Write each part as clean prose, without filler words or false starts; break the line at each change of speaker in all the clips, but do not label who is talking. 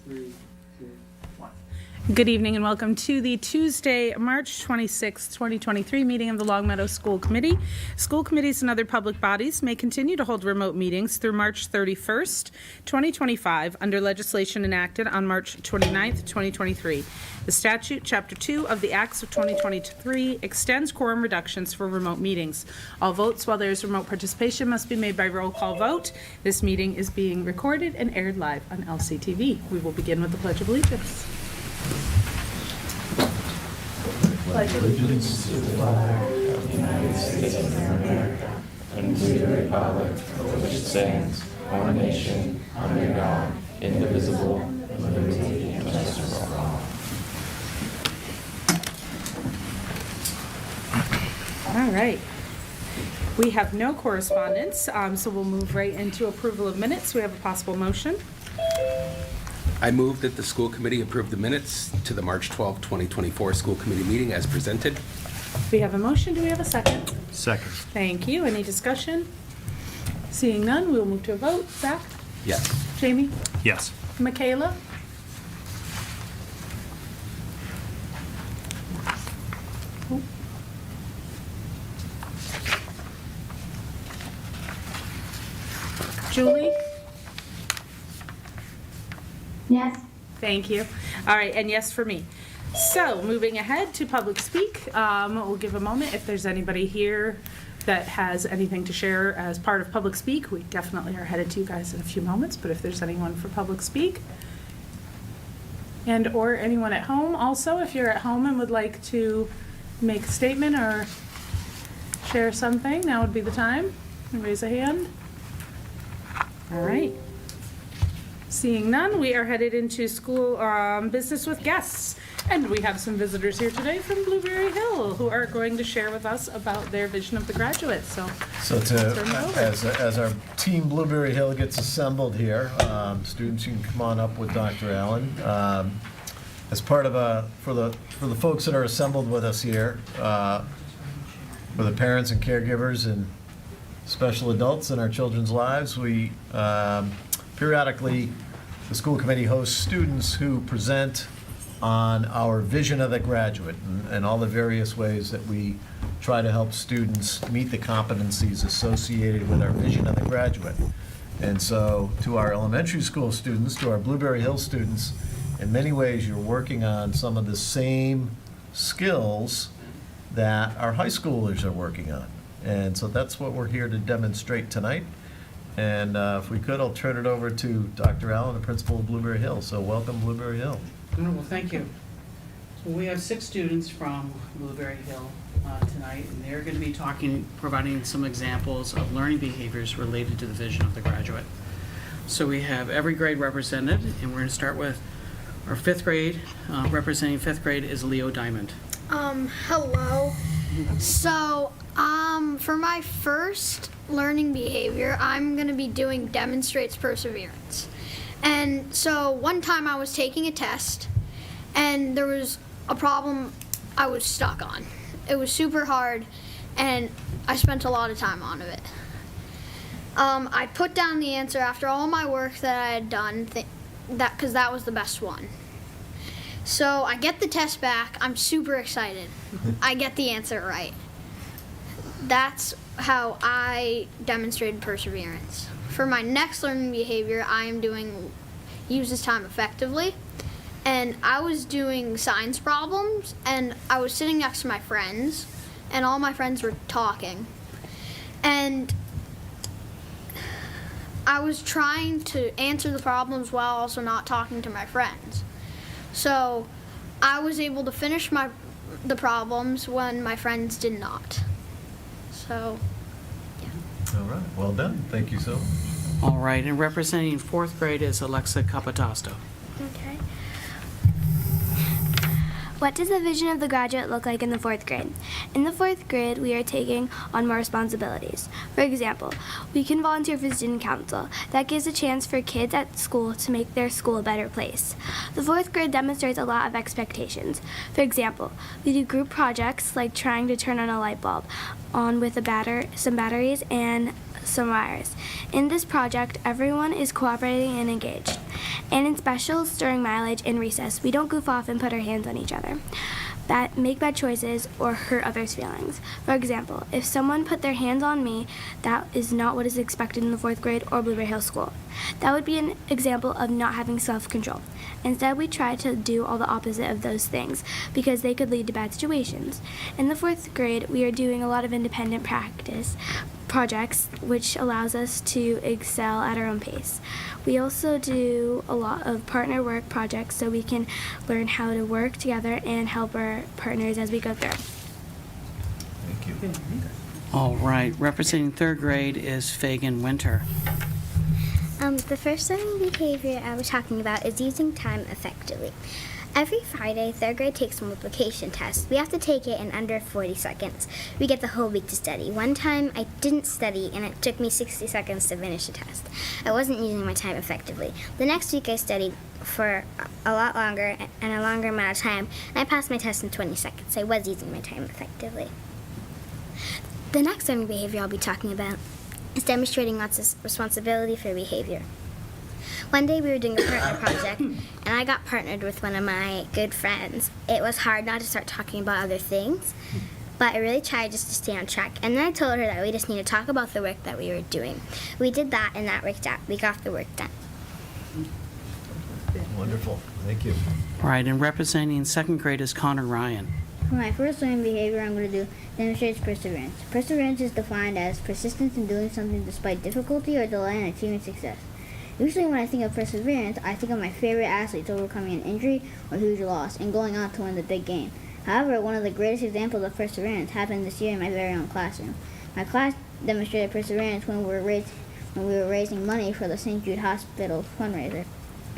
3, 2, 1.
Good evening and welcome to the Tuesday, March 26, 2023 meeting of the Longmeadow School Committee. School committees and other public bodies may continue to hold remote meetings through March 31st, 2025 under legislation enacted on March 29th, 2023. The statute, Chapter 2 of the Acts of 2023 extends quorum reductions for remote meetings. All votes while there is remote participation must be made by roll call vote. This meeting is being recorded and aired live on LCTV. We will begin with the Pledge of Allegiance.
Pledge allegiance to the flag of the United States of America and to the republic for which it stands, one nation, under God, indivisible, with liberty and justice for all.
All right. We have no correspondence, so we'll move right into approval of minutes. We have a possible motion.
I move that the school committee approve the minutes to the March 12, 2024 school committee meeting as presented.
We have a motion. Do we have a second?
Second.
Thank you. Any discussion? Seeing none, we'll move to a vote. Zach?
Yes.
Jamie?
Yes.
Michaela? Julie?
Yes.
Thank you. All right, and yes for me. So, moving ahead to public speak, we'll give a moment if there's anybody here that has anything to share as part of public speak. We definitely are headed to you guys in a few moments, but if there's anyone for public speak, and or anyone at home also, if you're at home and would like to make a statement or share something, now would be the time. Raise a hand. All right. Seeing none, we are headed into school business with guests. And we have some visitors here today from Blueberry Hill who are going to share with us about their vision of the graduate. So
As our team Blueberry Hill gets assembled here, students, you can come on up with Dr. Allen. As part of for the folks that are assembled with us here, for the parents and caregivers and special adults in our children's lives, we periodically, the school committee hosts students who present on our vision of the graduate and all the various ways that we try to help students meet the competencies associated with our vision of the graduate. And so to our elementary school students, to our Blueberry Hill students, in many ways you're working on some of the same skills that our high schoolers are working on. And so that's what we're here to demonstrate tonight. And if we could, I'll turn it over to Dr. Allen, the principal of Blueberry Hill. So welcome, Blueberry Hill.
Well, thank you. So we have 6 students from Blueberry Hill tonight, and they're going to be providing some examples of learning behaviors related to the vision of the graduate. So we have every grade represented, and we're going to start with our 5th grade. Representing 5th grade is Leo Diamond.
Hello. So, for my first learning behavior, I'm going to be doing demonstrates perseverance. And so one time I was taking a test and there was a problem I was stuck on. It was super hard and I spent a lot of time on it. I put down the answer after all my work that I had done, because that was the best one. So I get the test back, I'm super excited. I get the answer right. That's how I demonstrated perseverance. For my next learning behavior, I am doing use this time effectively. And I was doing science problems, and I was sitting next to my friends, and all my friends were talking. And I was trying to answer the problems while also not talking to my friends. So I was able to finish the problems when my friends did not. So, yeah.
All right, well done. Thank you so much.
All right, and representing 4th grade is Alexa Capatasto.
Okay. What does the vision of the graduate look like in the 4th grade? In the 4th grade, we are taking on more responsibilities. For example, we can volunteer for student council. That gives a chance for kids at school to make their school a better place. The 4th grade demonstrates a lot of expectations. For example, we do group projects like trying to turn on a light bulb on with some batteries and some wires. In this project, everyone is cooperating and engaged. And in specials, during mileage and recess, we don't goof off and put our hands on each other, make bad choices, or hurt others' feelings. For example, if someone put their hands on me, that is not what is expected in the 4th grade or Blueberry Hill School. That would be an example of not having self-control. Instead, we try to do all the opposite of those things because they could lead to bad situations. In the 4th grade, we are doing a lot of independent practice projects, which allows us to excel at our own pace. We also do a lot of partner work projects so we can learn how to work together and help our partners as we go through.
Thank you.
All right, representing 3rd grade is Fagan Winter.
The first learning behavior I was talking about is using time effectively. Every Friday, 3rd grade takes a multiplication test. We have to take it in under 40 seconds. We get the whole week to study. One time, I didn't study, and it took me 60 seconds to finish the test. I wasn't using my time effectively. The next week, I studied for a lot longer and a longer amount of time, and I passed my test in 20 seconds. I was using my time effectively. The next learning behavior I'll be talking about is demonstrating lots of responsibility for behavior. One day we were doing a partner project, and I got partnered with one of my good friends. It was hard not to start talking about other things, but I really tried just to stay on track. And then I told her that we just need to talk about the work that we were doing. We did that, and that worked out. We got the work done.
Wonderful. Thank you.
All right, and representing 2nd grade is Connor Ryan.
For my first learning behavior, I'm going to do demonstrates perseverance. Perseverance is defined as persistence in doing something despite difficulty or delay in achieving success. Usually when I think of perseverance, I think of my favorite athletes overcoming an injury or huge loss and going on to win the big game. However, one of the greatest examples of perseverance happened this year in my very own classroom. My class demonstrated perseverance when we were raising money for the St. Jude Hospital fundraiser.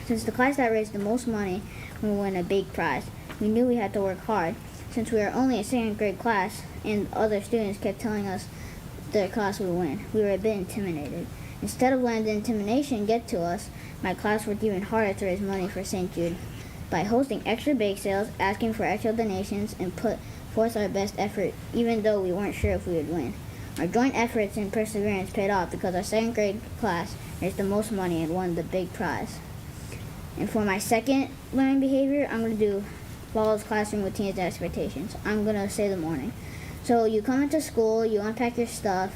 Since the class that raised the most money would win a big prize, we knew we had to work hard. Since we were only a 2nd grade class and other students kept telling us their class would win, we were a bit intimidated. Instead of letting the intimidation get to us, my class worked even harder to raise money for St. Jude by hosting extra bake sales, asking for extra donations, and put forth our best effort even though we weren't sure if we would win. Our joint efforts and perseverance paid off because our 2nd grade class raised the most money and won the big prize. And for my second learning behavior, I'm going to do follows classroom routines and expectations. I'm going to say the morning. So you come into school, you unpack your stuff,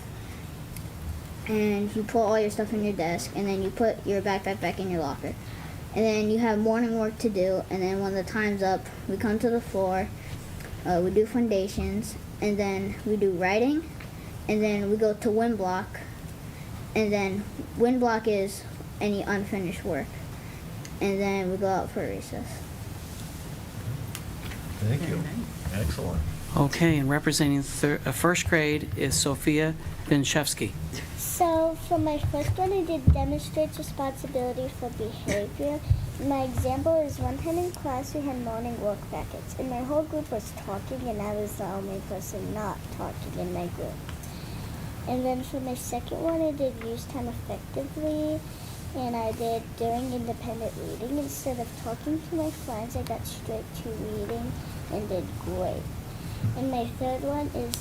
and you put all your stuff in your desk, and then you put your backpack back in your locker. And then you have morning work to do, and then when the time's up, we come to the floor, we do foundations, and then we do writing, and then we go to wind block, and then wind block is any unfinished work. And then we go out for recess.
Thank you. Excellent.
Okay, and representing 1st grade is Sophia Vinchevsky.
So for my first one, I did demonstrates responsibility for behavior. My example is one time in class we had morning work packets, and my whole group was talking, and I was the only person not talking in my group. And then for my second one, I did use time effectively, and I did during independent reading. Instead of talking to my friends, I got straight to reading and did great. And my third one is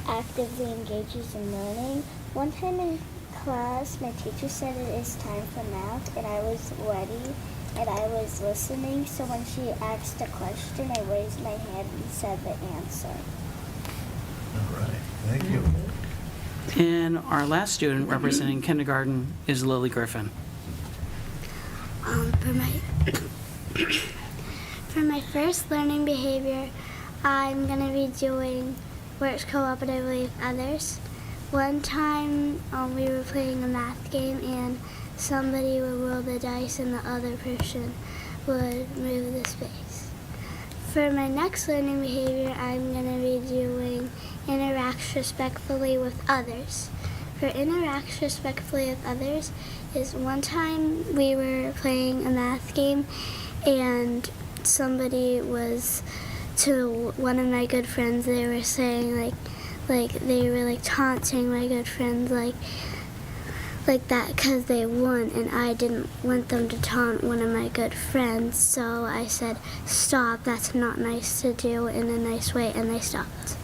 actively engages in learning. One time in class, my teacher said it is time for math, and I was ready, and I was listening. So when she asked a question, I raised my hand and said the answer.
All right. Thank you.
And our last student representing kindergarten is Lily Griffin.
For my first learning behavior, I'm going to be doing works cooperatively with others. One time we were playing a math game and somebody would roll the dice and the other person would move the space. For my next learning behavior, I'm going to be doing interact respectfully with others. For interact respectfully with others is one time we were playing a math game and somebody was to one of my good friends, they were saying like they were like taunting my good friends like that because they won, and I didn't want them to taunt one of my good friends, so I said, stop, that's not nice to do, in a nice way, and they stopped.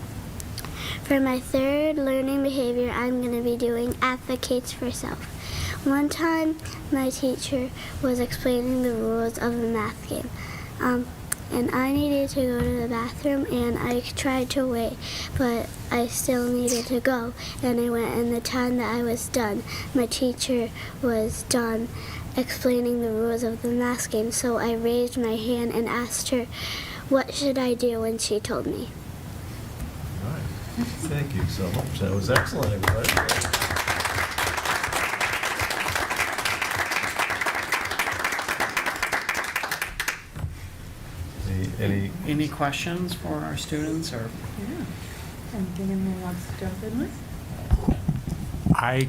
For my third learning behavior, I'm going to be doing advocates for self. One time, my teacher was explaining the rules of a math game. And I needed to go to the bathroom, and I tried to wait, but I still needed to go. And I went, and the time that I was done, my teacher was done explaining the rules of the math game. So I raised my hand and asked her, what should I do, and she told me.
All right. Thank you so much. That was excellent, everybody.
Any questions for our students or?
Yeah. Anything anyone wants to jump in with?
I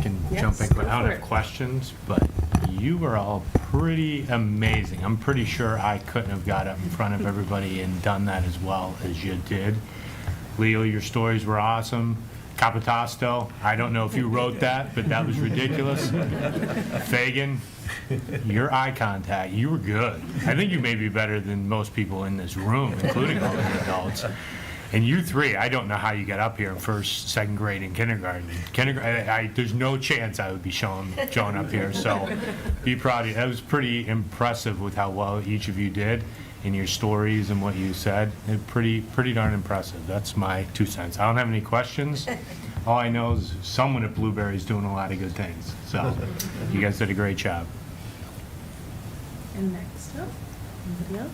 can
Yes,
jump in.
go
I don't
for
have
it.
questions, but you were all pretty amazing. I'm pretty sure I couldn't have got up in front of everybody and done that as well as you did. Leo, your stories were awesome. Capitasto, I don't know if you wrote that, but that was ridiculous. Fagan, your eye contact, you were good. I think you may be better than most people in this room, including all the adults. And you three, I don't know how you got up here in first, second grade, and kindergarten. There's no chance I would be showing up here, so be proud of you. That was pretty impressive with how well each of you did in your stories and what you said. Pretty darn impressive. That's my 2 cents. I don't have any questions. All I know is someone at Blueberry is doing a lot of good things. So you guys did a great job.
And next up, anybody else?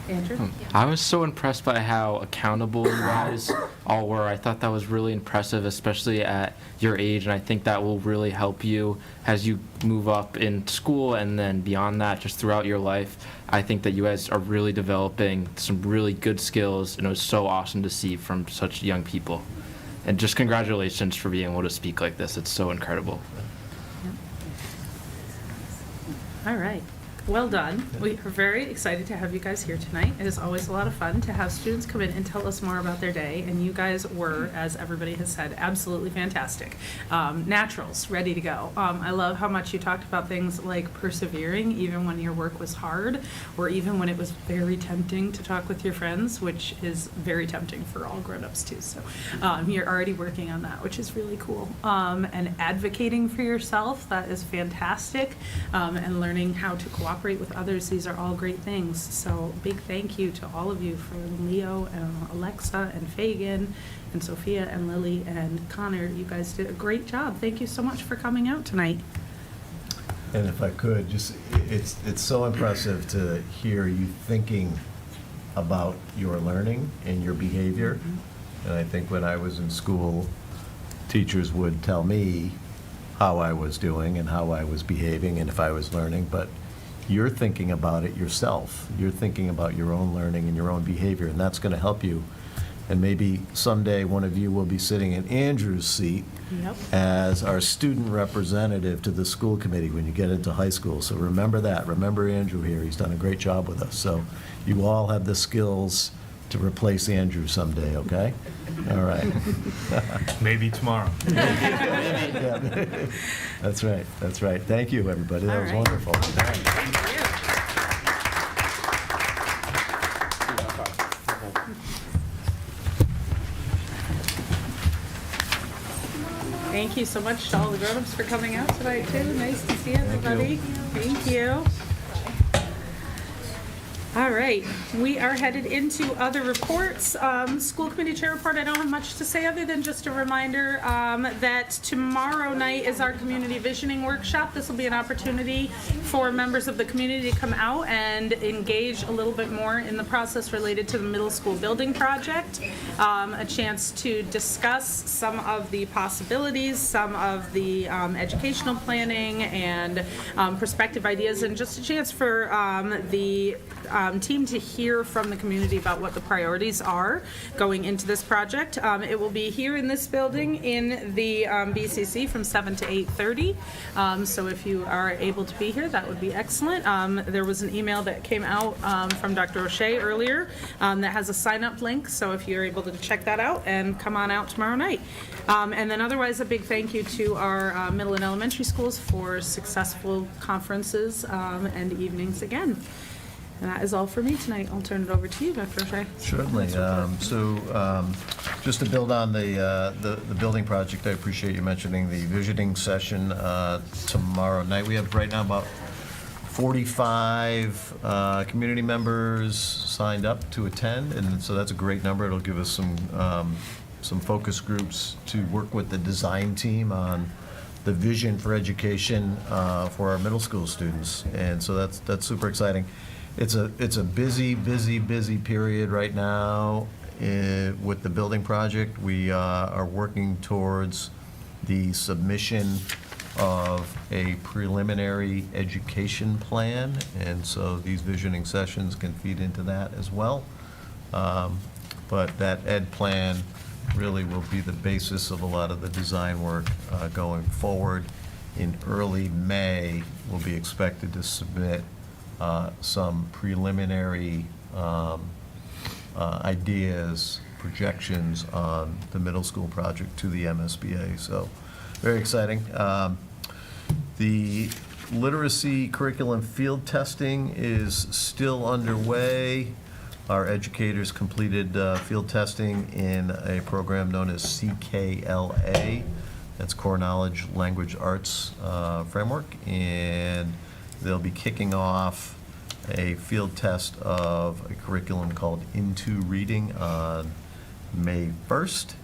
Andrew?
I was so impressed by how accountable you guys all were. I thought that was really impressive, especially at your age, and I think that will really help you as you move up in school and then beyond that, just throughout your life. I think that you guys are really developing some really good skills, and it was so awesome to see from such young people. And just congratulations for being able to speak like this. It's so incredible.
All right. Well done. We are very excited to have you guys here tonight. It is always a lot of fun to have students come in and tell us more about their day, and you guys were, as everybody has said, absolutely fantastic. Naturals, ready to go. I love how much you talked about things like persevering, even when your work was hard, or even when it was very tempting to talk with your friends, which is very tempting for all grown-ups too. So you're already working on that, which is really cool. And advocating for yourself, that is fantastic. And learning how to cooperate with others, these are all great things. So big thank you to all of you, for Leo and Alexa and Fagan and Sophia and Lily and Connor. You guys did a great job. Thank you so much for coming out tonight.
And if I could, it's so impressive to hear you thinking about your learning and your behavior. And I think when I was in school, teachers would tell me how I was doing and how I was behaving and if I was learning, but you're thinking about it yourself. You're thinking about your own learning and your own behavior, and that's going to help you. And maybe someday one of you will be sitting in Andrew's seat as our student representative to the school committee when you get into high school. So remember that. Remember Andrew here. He's done a great job with us. So you all have the skills to replace Andrew someday, okay? All right.
Maybe tomorrow.
Yeah. That's right. That's right. Thank you, everybody. That was wonderful.
Thank you so much to all the grown-ups for coming out tonight too. Nice to see everybody. Thank you. All right, we are headed into other reports. School committee chair report, I don't have much to say other than just a reminder that tomorrow night is our community visioning workshop. This will be an opportunity for members of the community to come out and engage a little bit more in the process related to the middle school building project. A chance to discuss some of the possibilities, some of the educational planning and prospective ideas, and just a chance for the team to hear from the community about what the priorities are going into this project. It will be here in this building in the BCC from 7 to 8:30. So if you are able to be here, that would be excellent. There was an email that came out from Dr. O'Shea earlier that has a sign-up link, so if you're able to check that out and come on out tomorrow night. And then otherwise, a big thank you to our middle and elementary schools for successful conferences and evenings again. And that is all for me tonight. I'll turn it over to you, Dr. O'Shea.
Certainly. Just to build on the building project, I appreciate you mentioning the visioning session tomorrow night. We have right now about 45 community members signed up to attend, and so that's a great number. It'll give us some focus groups to work with the design team on the vision for education for our middle school students, and so that's super exciting. It's a busy period right now with the building project. We are working towards the submission of a preliminary education plan, and so these visioning sessions can feed into that as well. But that ed plan really will be the basis of a lot of the design work going forward. In early May, we'll be expected to submit some preliminary ideas, projections on the middle school project to the MSBA. So very exciting. The literacy curriculum field testing is still underway. Our educators completed field testing in a program known as CKLA. That's Core Knowledge Language Arts Framework. And they'll be kicking off a field test of a curriculum called Into Reading on May 1st.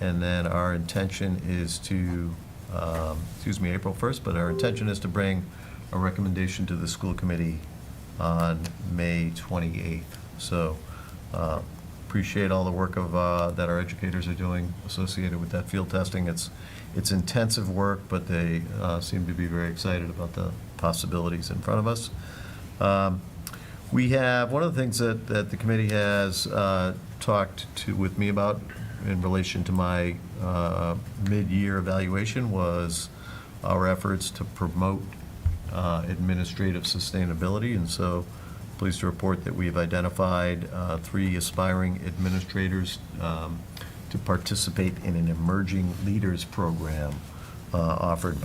And then our intention is to, April 1st, but our intention is to bring a recommendation to the school committee on May 28th. So appreciate all the work of that our educators are doing associated with that field testing. It's intensive work, but they seem to be very excited about the possibilities in front of us. We have, one of the things that the committee has talked with me about in relation to my mid-year evaluation was our efforts to promote administrative sustainability, and so pleased to report that we've identified 3 aspiring administrators to participate in an Emerging Leaders Program offered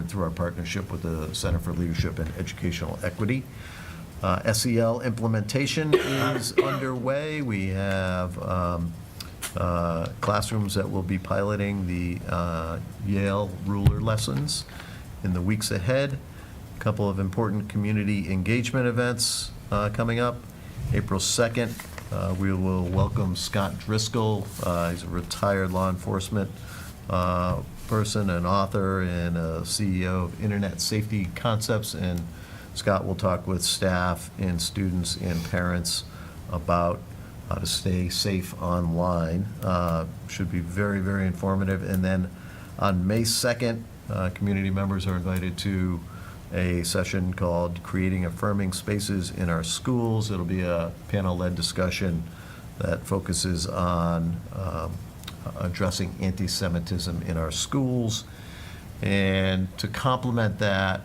through our partnership with the Center for Leadership and Educational Equity. SEL implementation is underway. We have classrooms that will be piloting the Yale ruler lessons in the weeks ahead. A couple of important community engagement events coming up. April 2nd, we will welcome Scott Driscoll. He's a retired law enforcement person, an author, and a CEO of Internet Safety Concepts, and Scott will talk with staff and students and parents about how to stay safe online. Should be very, very informative. And then on May 2nd, community members are invited to a session called Creating Affirming Spaces in Our Schools. It'll be a panel-led discussion that focuses on addressing anti-Semitism in our schools. And to complement that,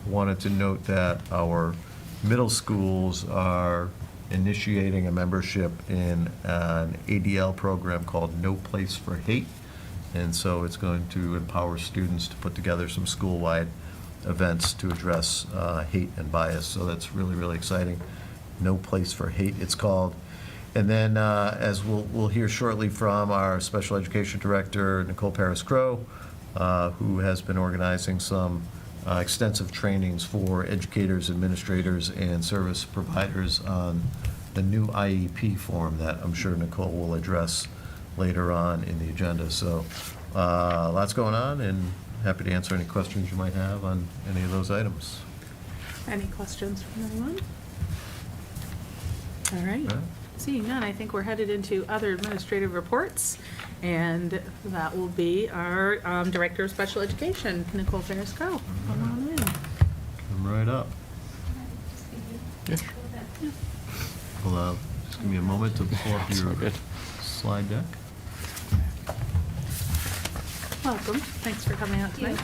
wanted to note that our middle schools are initiating a membership in an ADL program called No Place for Hate. And so it's going to empower students to put together some school-wide events to address hate and bias. So that's really, really exciting. No Place for Hate, it's called. And then, as we'll hear shortly from our special education director, Nicole Paris-Crowe, who has been organizing some extensive trainings for educators, administrators, and service providers on the new IEP form that I'm sure Nicole will address later on in the agenda. So lots going on, and happy to answer any questions you might have on any of those items.
Any questions from anyone? All right.
All right.
Seeing none, I think we're headed into other administrative reports, and that will be our Director of Special Education, Nicole Paris-Crowe. Come on in.
Come right up. Well, just give me a moment to pull up your slide deck.
Welcome. Thanks for coming out tonight.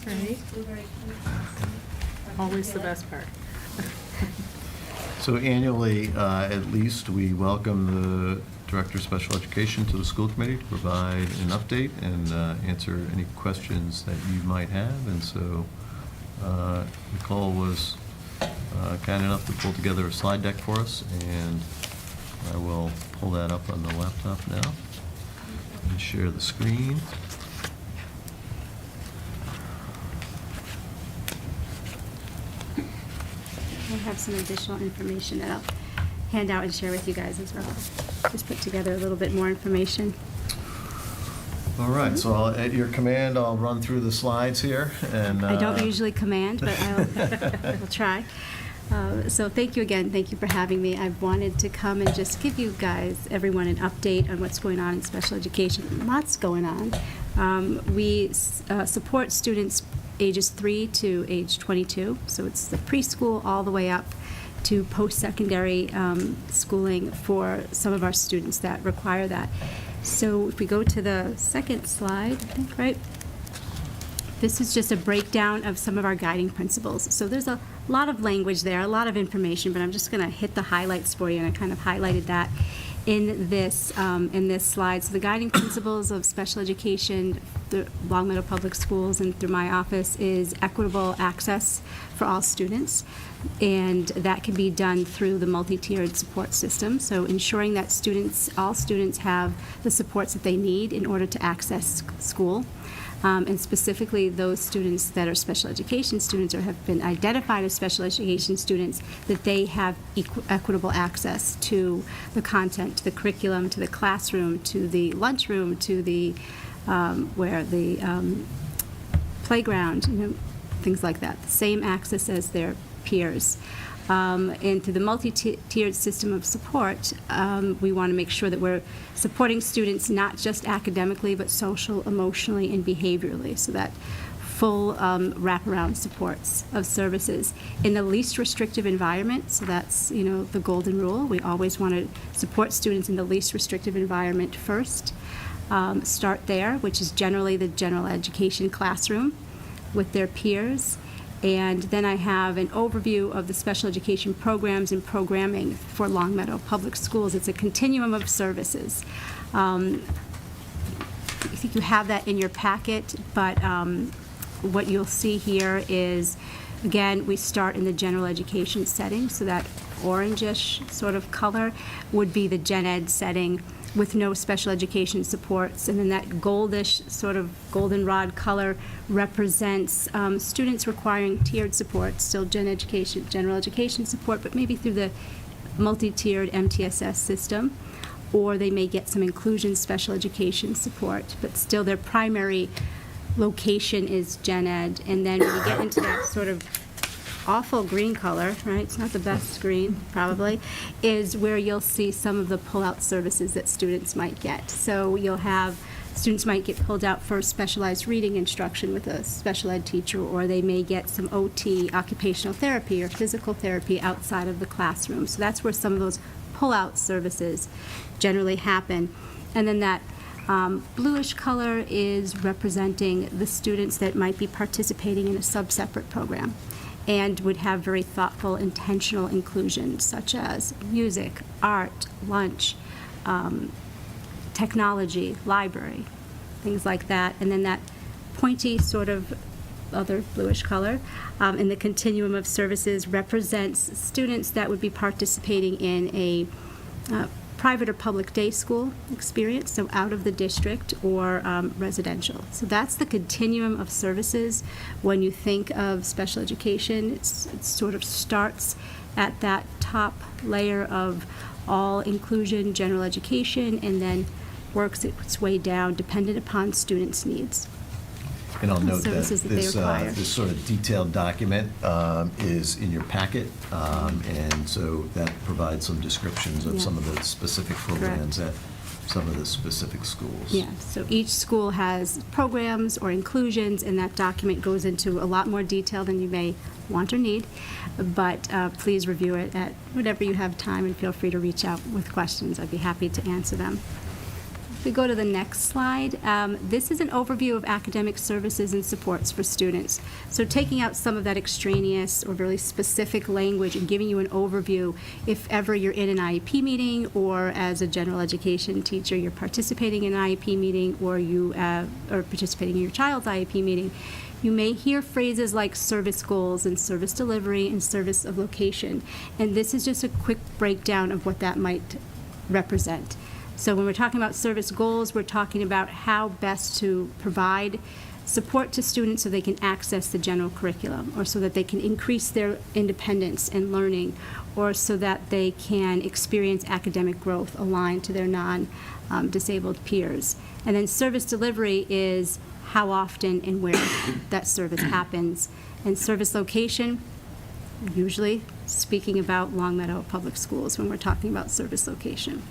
Great. Always the best part.
So annually, at least, we welcome Director of Special Education to the school committee to provide an update and answer any questions that you might have. And so Nicole was kind enough to pull together a slide deck for us, and I will pull that up on the laptop now and share the screen.
I have some additional information that I'll hand out and share with you guys as well. Just put together a little bit more information.
All right, so at your command, I'll run through the slides here. And
I don't usually command, but I will try. So thank you again. Thank you for having me. I've wanted to come and just give you guys, everyone, an update on what's going on in special education. Lots going on. We support students ages 3 to age 22. So it's the preschool all the way up to post-secondary schooling for some of our students that require that. So if we go to the second slide, I think, right? This is just a breakdown of some of our guiding principles. So there's a lot of language there, a lot of information, but I'm just going to hit the highlights for you, and I kind of highlighted that in this slide. So the guiding principles of special education through Longmeadow Public Schools and through my office is equitable access for all students, and that can be done through the multi-tiered support system. So ensuring that all students have the supports that they need in order to access school. And specifically those students that are special education students or have been identified as special education students, that they have equitable access to the content, to the curriculum, to the classroom, to the lunchroom, to the playground, things like that. The same access as their peers. And through the multi-tiered system of support, we want to make sure that we're supporting students not just academically, but social, emotionally, and behaviorally, so that full wraparound supports of services in the least restrictive environment. So that's, the golden rule. We always want to support students in the least restrictive environment first. Start there, which is generally the general education classroom with their peers. And then I have an overview of the special education programs and programming for Longmeadow Public Schools. It's a continuum of services. I think you have that in your packet, but what you'll see here is, again, we start in the general education setting, so that orangish sort of color would be the gen ed setting with no special education supports, and then that goldish sort of goldenrod color represents students requiring tiered support, still general education support, but maybe through the multi-tiered MTSS system, or they may get some inclusion special education support, but still their primary location is gen ed. And then when you get into that sort of awful green color, right, it's not the best green probably, is where you'll see some of the pull-out services that students might get. So you'll have students might get pulled out for specialized reading instruction with a special ed teacher, or they may get some OT, occupational therapy, or physical therapy outside of the classroom. So that's where some of those pull-out services generally happen. And then that bluish color is representing the students that might be participating in a sub-separate program and would have very thoughtful, intentional inclusion, such as music, art, lunch, technology, library, things like that. And then that pointy sort of other bluish color in the continuum of services represents students that would be participating in a private or public day school experience, so out of the district, or residential. So that's the continuum of services. When you think of special education, it sort of starts at that top layer of all inclusion, general education, and then works its way down dependent upon students' needs.
And I'll note that
Services that they require.
this sort of detailed document is in your packet, and so that provides some descriptions of some of the specific programs at some of the specific schools.
Yeah, so each school has programs or inclusions, and that document goes into a lot more detail than you may want or need, but please review it at whatever you have time, and feel free to reach out with questions. I'd be happy to answer them. We go to the next slide. This is an overview of academic services and supports for students. So taking out some of that extraneous or very specific language and giving you an overview if ever you're in an IEP meeting, or as a general education teacher you're participating in an IEP meeting, or you are participating in your child's IEP meeting. You may hear phrases like service goals and service delivery and service of location. And this is just a quick breakdown of what that might represent. So when we're talking about service goals, we're talking about how best to provide support to students so they can access the general curriculum, or so that they can increase their independence and learning, or so that they can experience academic growth aligned to their non-disabled peers. And then service delivery is how often and where that service happens. And service location, usually speaking about Longmeadow Public Schools when we're talking about service location.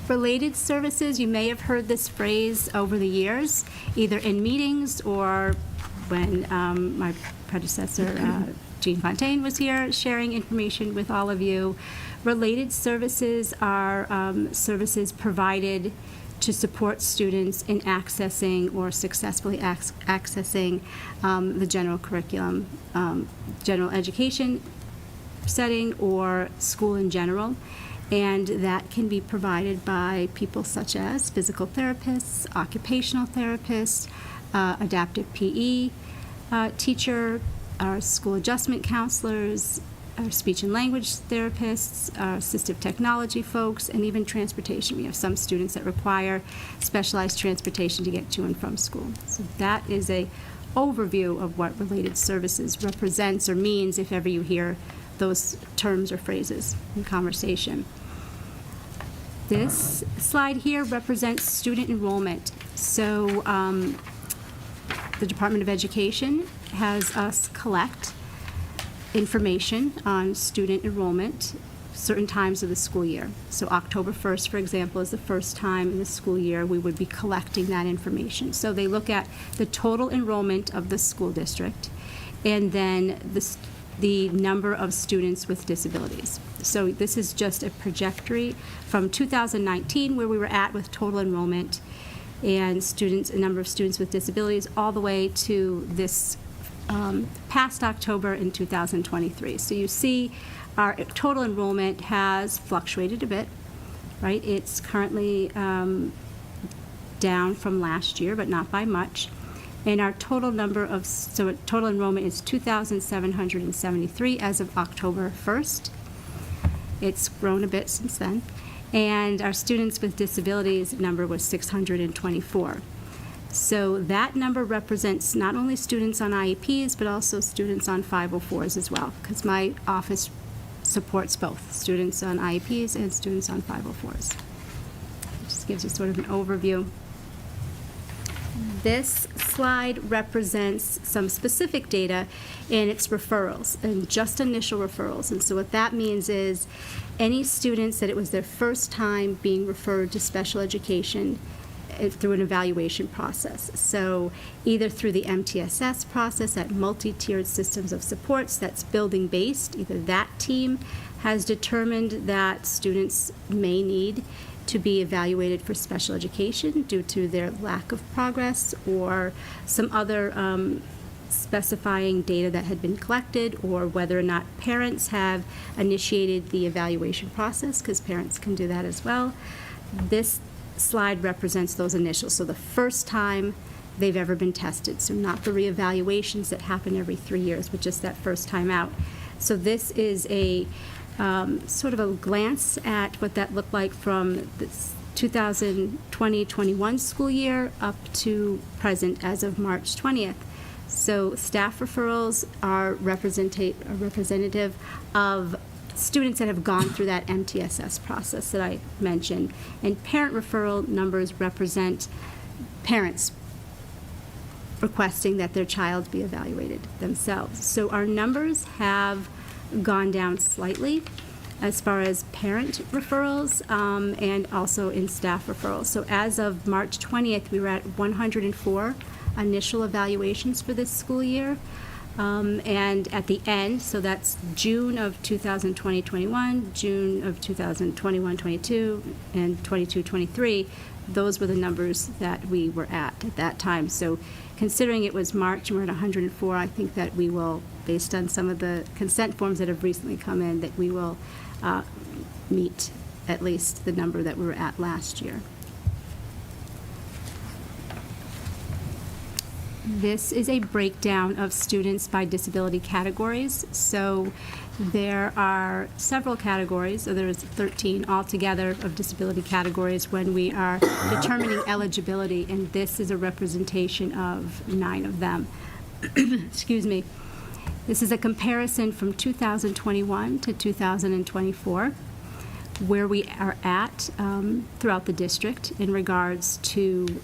Related services, you may have heard this phrase over the years, either in meetings or when my predecessor, Jean Fontaine, was here sharing information with all of you. Related services are services provided to support students in accessing or successfully accessing the general curriculum, general education setting, or school in general. And that can be provided by people such as physical therapists, occupational therapists, adaptive PE teacher, our school adjustment counselors, our speech and language therapists, our assistive technology folks, and even transportation. We have some students that require specialized transportation to get to and from school. So that is a overview of what related services represents or means if ever you hear those terms or phrases in conversation. This slide here represents student enrollment. So the Department of Education has us collect information on student enrollment certain times of the school year. So October 1st, for example, is the first time in the school year we would be collecting that information. So they look at the total enrollment of the school district, and then the number of students with disabilities. So this is just a trajectory from 2019, where we were at with total enrollment and students, a number of students with disabilities, all the way to this past October in 2023. So you see our total enrollment has fluctuated a bit, right? It's currently down from last year, but not by much. And our total number of, so total enrollment is 2,773 as of October 1st. It's grown a bit since then. And our students with disabilities number was 624. So that number represents not only students on IEPs, but also students on 504s as well, because my office supports both students on IEPs and students on 504s. It just gives you sort of an overview. This slide represents some specific data, and it's referrals, and just initial referrals. And so what that means is any students that it was their first time being referred to special education through an evaluation process. So either through the MTSS process, that multi-tiered systems of supports, that's building-based, either that team has determined that students may need to be evaluated for special education due to their lack of progress, or some other specifying data that had been collected, or whether or not parents have initiated the evaluation process, because parents can do that as well. This slide represents those initials, so the first time they've ever been tested, so not the reevaluations that happen every 3 years, but just that first time out. So this is a sort of a glance at what that looked like from the 2020-21 school year up to present as of March 20th. So staff referrals are representative of students that have gone through that MTSS process that I mentioned. And parent referral numbers represent parents requesting that their child be evaluated themselves. So our numbers have gone down slightly as far as parent referrals and also in staff referrals. So as of March 20th, we were at 104 initial evaluations for this school year. And at the end, so that's June of 2020-21, June of 2021-22, and 22-23, those were the numbers that we were at that time. So considering it was March and we're at 104, I think that we will, based on some of the consent forms that have recently come in, that we will meet at least the number that we were at last year. This is a breakdown of students by disability categories. So there are several categories, or there's 13 altogether of disability categories when we are determining eligibility, and this is a representation of 9 of them. Excuse me. This is a comparison from 2021 to 2024, where we are at throughout the district in regards to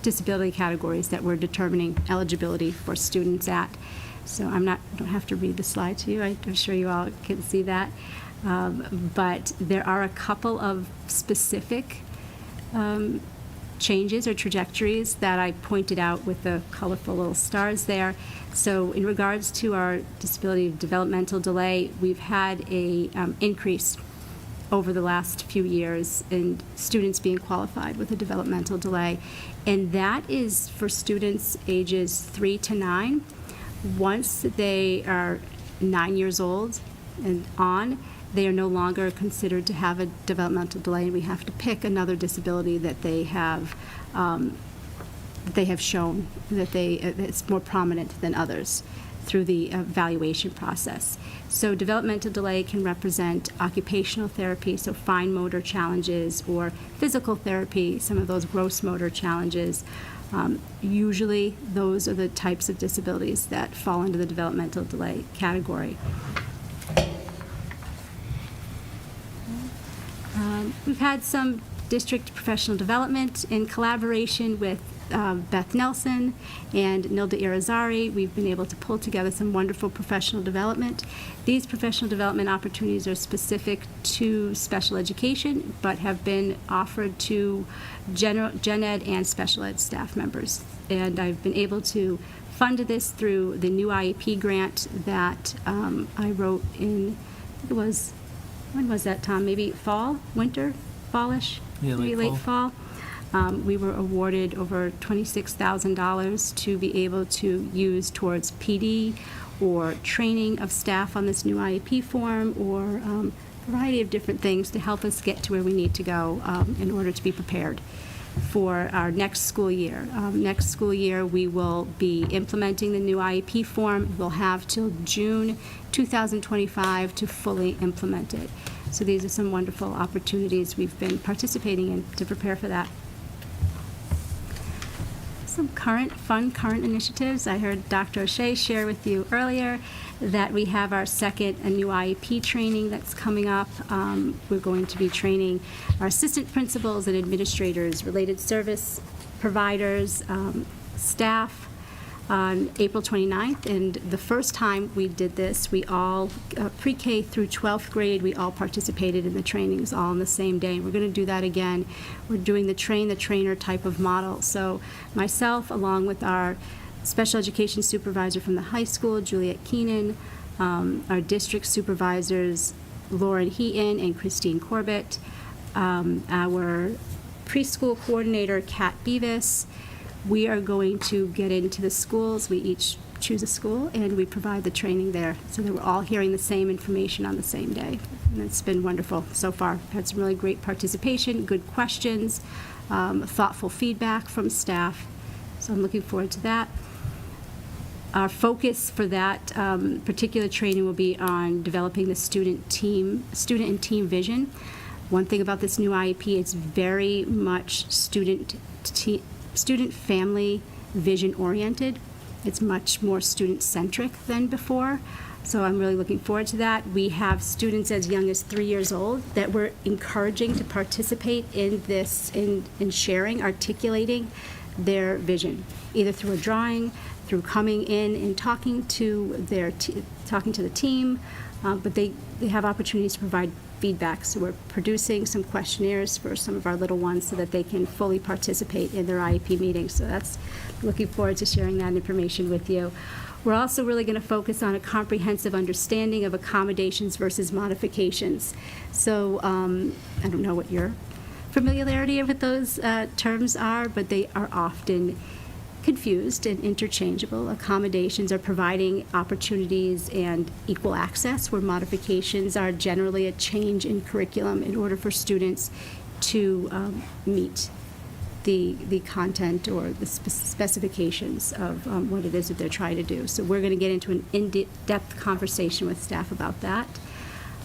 disability categories that we're determining eligibility for students at. So I don't have to read the slide to you. I'm sure you all can see that. But there are a couple of specific changes or trajectories that I pointed out with the colorful little stars there. So in regards to our disability developmental delay, we've had a increase over the last few years in students being qualified with a developmental delay. And that is for students ages 3 to 9. Once they are 9 years old and on, they are no longer considered to have a developmental delay, and we have to pick another disability that they have shown that it's more prominent than others through the evaluation process. So developmental delay can represent occupational therapy, so fine motor challenges, or physical therapy, some of those gross motor challenges. Usually those are the types of disabilities that fall into the developmental delay category. We've had some district professional development in collaboration with Beth Nelson and Nilda Irizarry. We've been able to pull together some wonderful professional development. These professional development opportunities are specific to special education, but have been offered to gen ed and special ed staff members. And I've been able to fund this through the new IEP grant that I wrote in, when was that, Tom? Maybe fall, winter, fallish?
Yeah,
maybe
late
late fall. We were awarded over $26,000 to be able to use towards PD or training of staff on this new IEP form, or a variety of different things to help us get to where we need to go in order to be prepared for our next school year. Next school year, we will be implementing the new IEP form. We'll have till June 2025 to fully implement it. So these are some wonderful opportunities we've been participating in to prepare for that. Some current initiatives. I heard Dr. O'Shea share with you earlier that we have our second new IEP training that's coming up. We're going to be training our assistant principals and administrators, related service providers, staff on April 29th. And the first time we did this, we all, pre-K through 12th grade, we all participated in the trainings all on the same day. We're going to do that again. We're doing the train-the-trainer type of model. So myself, along with our special education supervisor from the high school, Juliet Keenan, our district supervisors, Lauren Heaton and Christine Corbett, our preschool coordinator, Kat Beavis. We are going to get into the schools. We each choose a school, and we provide the training there so that we're all hearing the same information on the same day. And it's been wonderful so far. Had some really great participation, good questions, thoughtful feedback from staff. So I'm looking forward to that. Our focus for that particular training will be on developing the student and team vision. One thing about this new IEP, it's very much student family vision oriented. It's much more student centric than before. So I'm really looking forward to that. We have students as young as 3 years old that we're encouraging to participate in this, in sharing, articulating their vision, either through a drawing, through coming in and talking to the team, but they have opportunities to provide feedback. So we're producing some questionnaires for some of our little ones so that they can fully participate in their IEP meetings. So that's, looking forward to sharing that information with you. We're also really going to focus on a comprehensive understanding of accommodations versus modifications. So I don't know what your familiarity with those terms are, but they are often confused and interchangeable. Accommodations are providing opportunities and equal access, where modifications are generally a change in curriculum in order for students to meet the content or the specifications of what it is that they're trying to do. So we're going to get into an in-depth conversation with staff about that.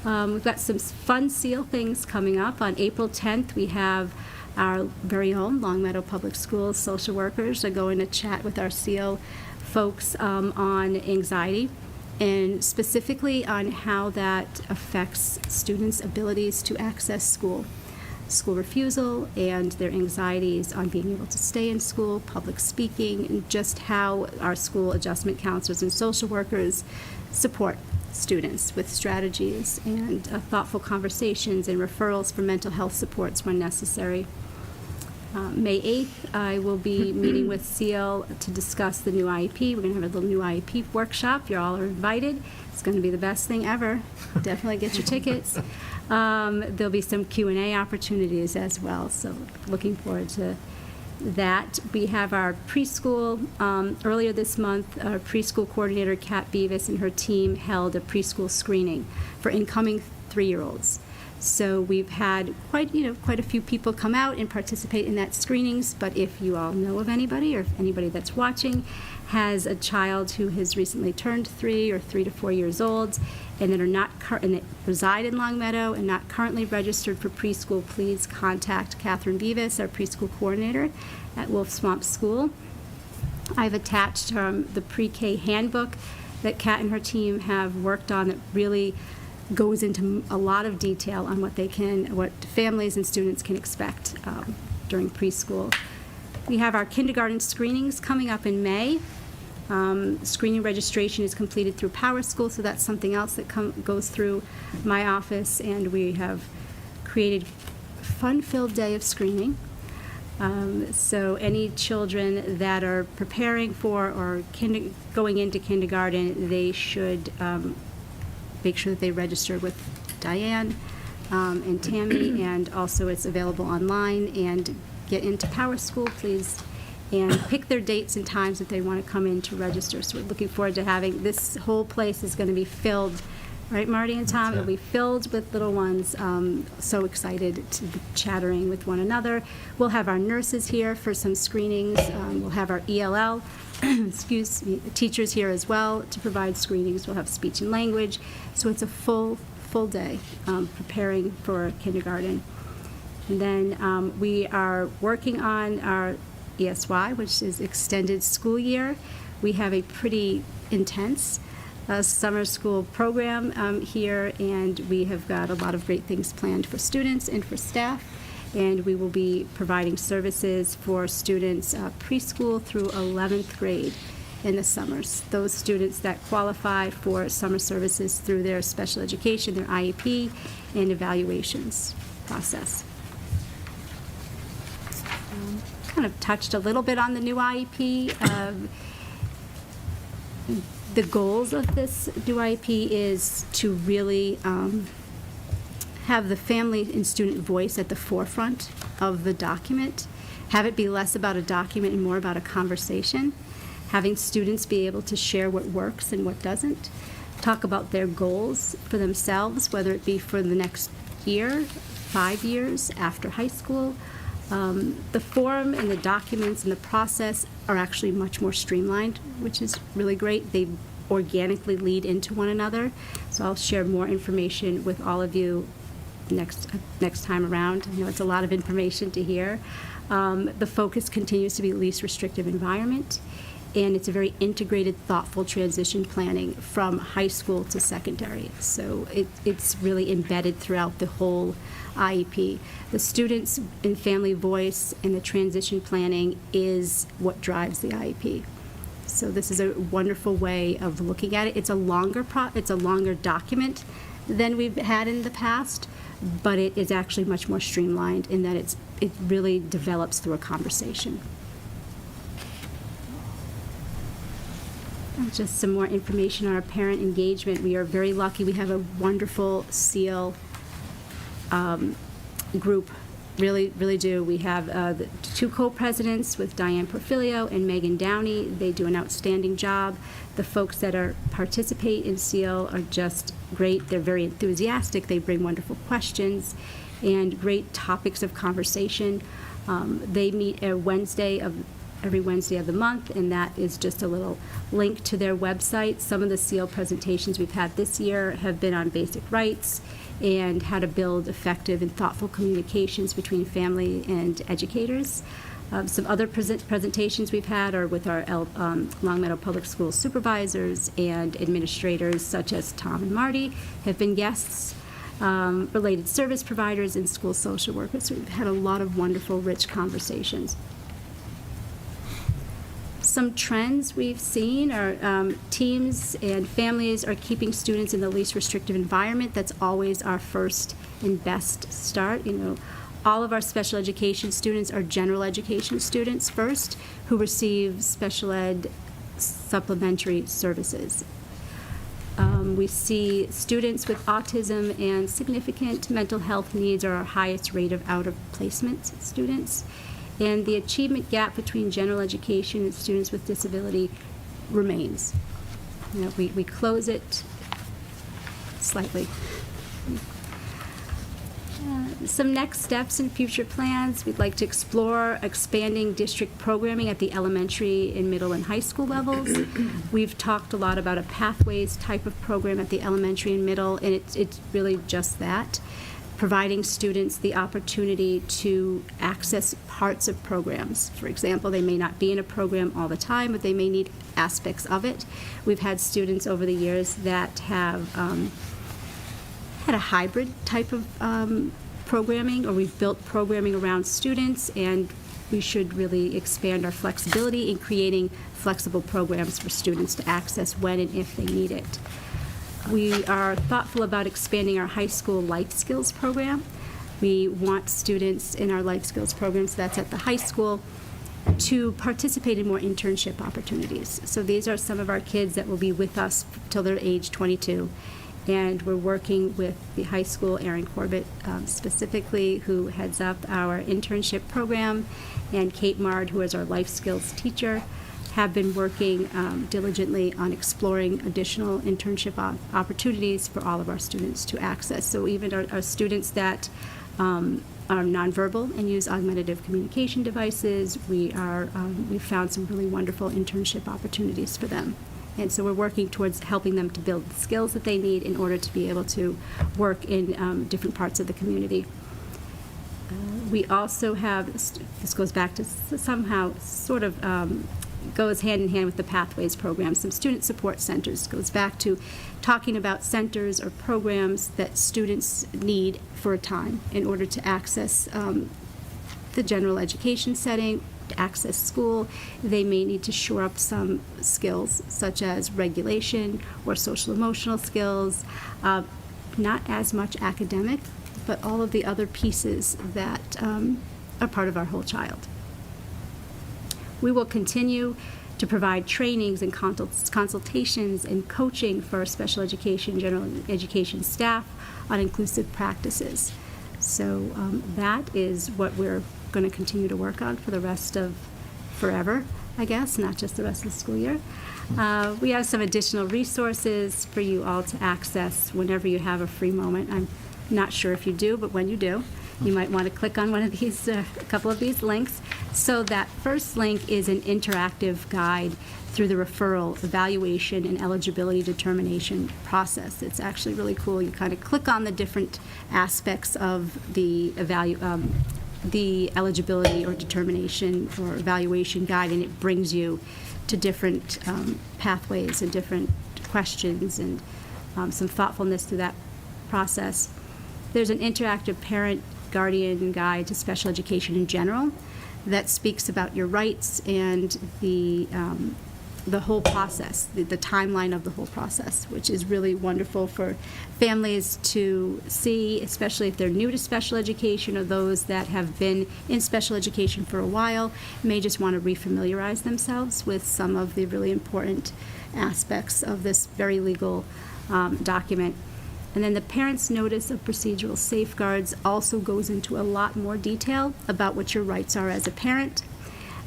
We've got some fun SEAL things coming up. On April 10th, we have our very own Longmeadow Public Schools social workers are going to chat with our SEAL folks on anxiety, and specifically on how that affects students' abilities to access school refusal, and their anxieties on being able to stay in school, public speaking, and just how our school adjustment counselors and social workers support students with strategies and thoughtful conversations and referrals for mental health supports when necessary. May 8th, I will be meeting with SEAL to discuss the new IEP. We're going to have a little new IEP workshop. You all are invited. It's going to be the best thing ever. Definitely get your tickets. There'll be some Q&A opportunities as well, so looking forward to that. We have our preschool. Earlier this month, our preschool coordinator, Kat Beavis, and her team held a preschool screening for incoming 3-year-olds. So we've had quite a few people come out and participate in that screenings, but if you all know of anybody, or if anybody that's watching has a child who has recently turned 3 or 3 to 4 years old and that are not and that reside in Longmeadow and not currently registered for preschool, please contact Catherine Beavis, our preschool coordinator at Wolf Swamp School. I've attached the pre-K handbook that Kat and her team have worked on that really goes into a lot of detail on what families and students can expect during preschool. We have our kindergarten screenings coming up in May. Screening registration is completed through PowerSchool, so that's something else that goes through my office, and we have created a fun-filled day of screening. So any children that are preparing for or going into kindergarten, they should make sure that they register with Diane and Tammy, and also it's available online, and get into PowerSchool, please, and pick their dates and times that they want to come in to register. So we're looking forward to having, this whole place is going to be filled, right, Marty and Tom? It'll be filled with little ones, so excited to be chattering with one another. We'll have our nurses here for some screenings. We'll have our ELL teachers here as well to provide screenings. We'll have speech and language. So it's a full day preparing for kindergarten. And then we are working on our ESY, which is extended school year. We have a pretty intense summer school program here, and we have got a lot of great things planned for students and for staff. And we will be providing services for students preschool through 11th grade in the summers. Those students that qualify for summer services through their special education, their IEP, and evaluations process. Kind of touched a little bit on the new IEP. The goals of this new IEP is to really have the family and student voice at the forefront of the document, have it be less about a document and more about a conversation, having students be able to share what works and what doesn't, talk about their goals for themselves, whether it be for the next year, 5 years, after high school. The form and the documents and the process are actually much more streamlined, which is really great. They organically lead into one another. So I'll share more information with all of you next time around. I know it's a lot of information to hear. The focus continues to be least restrictive environment, and it's a very integrated, thoughtful transition planning from high school to secondary. So it's really embedded throughout the whole IEP. The students and family voice and the transition planning is what drives the IEP. So this is a wonderful way of looking at it. It's a longer document than we've had in the past, but it is actually much more streamlined in that it really develops through a conversation. Just some more information on our parent engagement. We are very lucky. We have a wonderful SEAL group. Really, really do. We have the two co-presidents with Diane Porfilio and Megan Downey. They do an outstanding job. The folks that participate in SEAL are just great. They're very enthusiastic. They bring wonderful questions and great topics of conversation. They meet every Wednesday of the month, and that is just a little link to their website. Some of the SEAL presentations we've had this year have been on basic rights and how to build effective and thoughtful communications between family and educators. Some other presentations we've had are with our Longmeadow Public Schools supervisors and administrators, such as Tom and Marty have been guests, related service providers and school social workers. So we've had a lot of wonderful, rich conversations. Some trends we've seen are teams and families are keeping students in the least restrictive environment. That's always our first and best start. All of our special education students are general education students first, who receive special ed supplementary services. We see students with autism and significant mental health needs are our highest rate of out-of-placement students. And the achievement gap between general education and students with disability remains. We close it slightly. Some next steps and future plans. We'd like to explore expanding district programming at the elementary and middle and high school levels. We've talked a lot about a pathways type of program at the elementary and middle, and it's really just that. Providing students the opportunity to access parts of programs. For example, they may not be in a program all the time, but they may need aspects of it. We've had students over the years that have had a hybrid type of programming, or we've built programming around students, and we should really expand our flexibility in creating flexible programs for students to access when and if they need it. We are thoughtful about expanding our high school life skills program. We want students in our life skills program, so that's at the high school, to participate in more internship opportunities. So these are some of our kids that will be with us till they're age 22. And we're working with the high school, Erin Corbett specifically, who heads up our internship program, and Kate Mard, who is our life skills teacher, have been working diligently on exploring additional internship opportunities for all of our students to access. So even our students that are nonverbal and use augmentative communication devices, we've found some really wonderful internship opportunities for them. And so we're working towards helping them to build the skills that they need in order to be able to work in different parts of the community. We also have, this goes back to somehow sort of goes hand in hand with the Pathways program, some student support centers. Goes back to talking about centers or programs that students need for a time in order to access the general education setting, to access school. They may need to shore up some skills such as regulation or social emotional skills, not as much academic, but all of the other pieces that are part of our whole child. We will continue to provide trainings and consultations and coaching for our special education, general education staff on inclusive practices. So that is what we're going to continue to work on for the rest of forever, I guess, not just the rest of the school year. We have some additional resources for you all to access whenever you have a free moment. I'm not sure if you do, but when you do, you might want to click on one of these, a couple of these links. So that first link is an interactive guide through the referral, evaluation, and eligibility determination process. It's actually really cool. You kind of click on the different aspects of the eligibility or determination or evaluation guide, and it brings you to different pathways and different questions and some thoughtfulness through that process. There's an interactive parent guardian guide to special education in general that speaks about your rights and the the whole process, the timeline of the whole process, which is really wonderful for families to see, especially if they're new to special education or those that have been in special education for a while, may just want to refamiliarize themselves with some of the really important aspects of this very legal document. And then the parent's notice of procedural safeguards also goes into a lot more detail about what your rights are as a parent,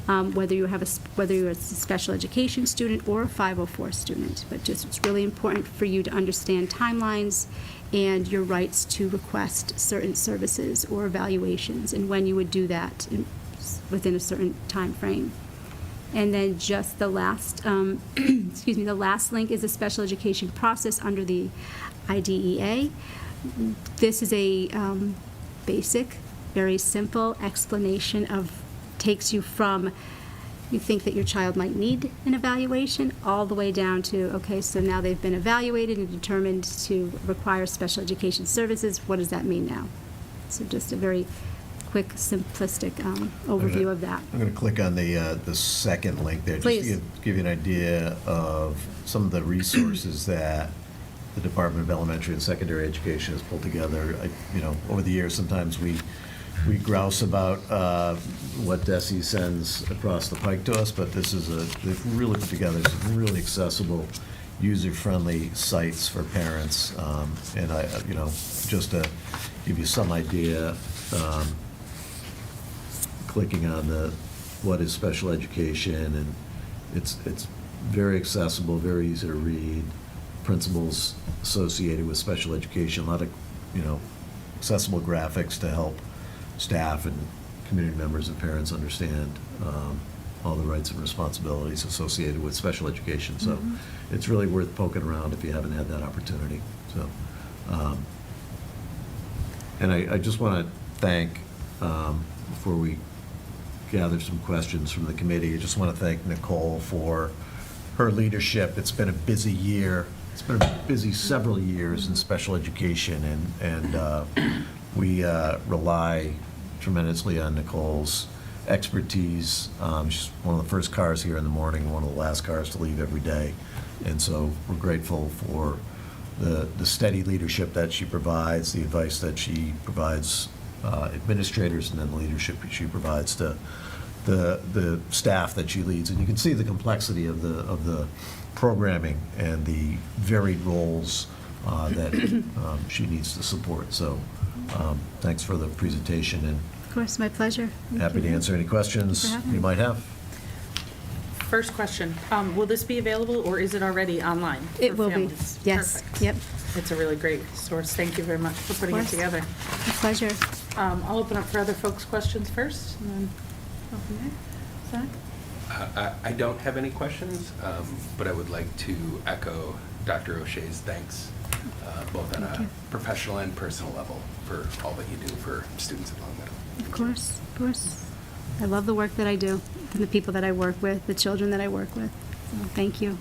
whether you're a special education student or a 504 student. But just it's really important for you to understand timelines and your rights to request certain services or evaluations and when you would do that within a certain time frame. And then just the last, the last link is the special education process under the IDEA. This is a basic, very simple explanation of, takes you from you think that your child might need an evaluation all the way down to, okay, so now they've been evaluated and determined to require special education services. What does that mean now? So just a very quick, simplistic overview of that.
I'm going to click on the second link there,
Please.
just to give you an idea of some of the resources that the Department of Elementary and Secondary Education has pulled together. Over the years, sometimes we grouse about what DESE sends across the pike to us, but they've really put together some really accessible, user-friendly sites for parents. And just to give you some idea, clicking on what is special education, and it's very accessible, very easy to read. Principles associated with special education, a lot of accessible graphics to help staff and community members and parents understand all the rights and responsibilities associated with special education. So it's really worth poking around if you haven't had that opportunity. So, and I just want to thank, before we gather some questions from the committee, I just want to thank Nicole for her leadership. It's been a busy year. It's been a busy several years in special education, and we rely tremendously on Nicole's expertise. She's one of the first cars here in the morning, one of the last cars to leave every day. And so we're grateful for the steady leadership that she provides, the advice that she provides administrators, and then the leadership that she provides to the staff that she leads. And you can see the complexity of the programming and the varied roles that she needs to support. So thanks for the presentation, and
Of course, my pleasure.
happy to answer any questions you might have.
First question, will this be available or is it already online?
It
for
will be,
families?
yes,
Perfect.
yep,
It's a really great source. Thank you very much for putting it
course.
together.
my pleasure.
I'll open up for other folks' questions first, and then go from there. Zach?
I don't have any questions, but I would like to echo Dr. O'Shea's thanks, both on a professional and personal level, for all that you do for students at Long Meadow.
Of course, of course. I love the work that I do, and the people that I work with, the children that I work with. So thank you.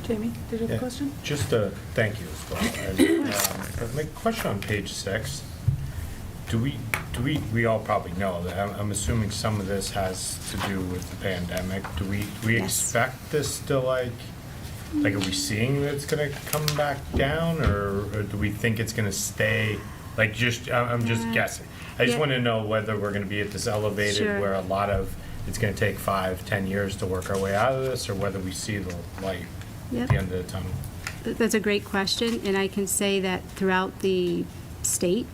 Jamie, did you have a question?
Just a thank you as well. My question on page 6, we all probably know that, I'm assuming some of this has to do with the pandemic. Do we
Yes.
expect this to like are we seeing that it's gonna come back down, or do we think it's gonna stay, I'm just guessing. I just
Yeah.
want to know whether we're gonna be at this elevated
Sure.
where it's gonna take 5-10 years to work our way out of this, or whether we see the light
Yep.
at the end of the tunnel.
That's a great question, and I can say that throughout the state,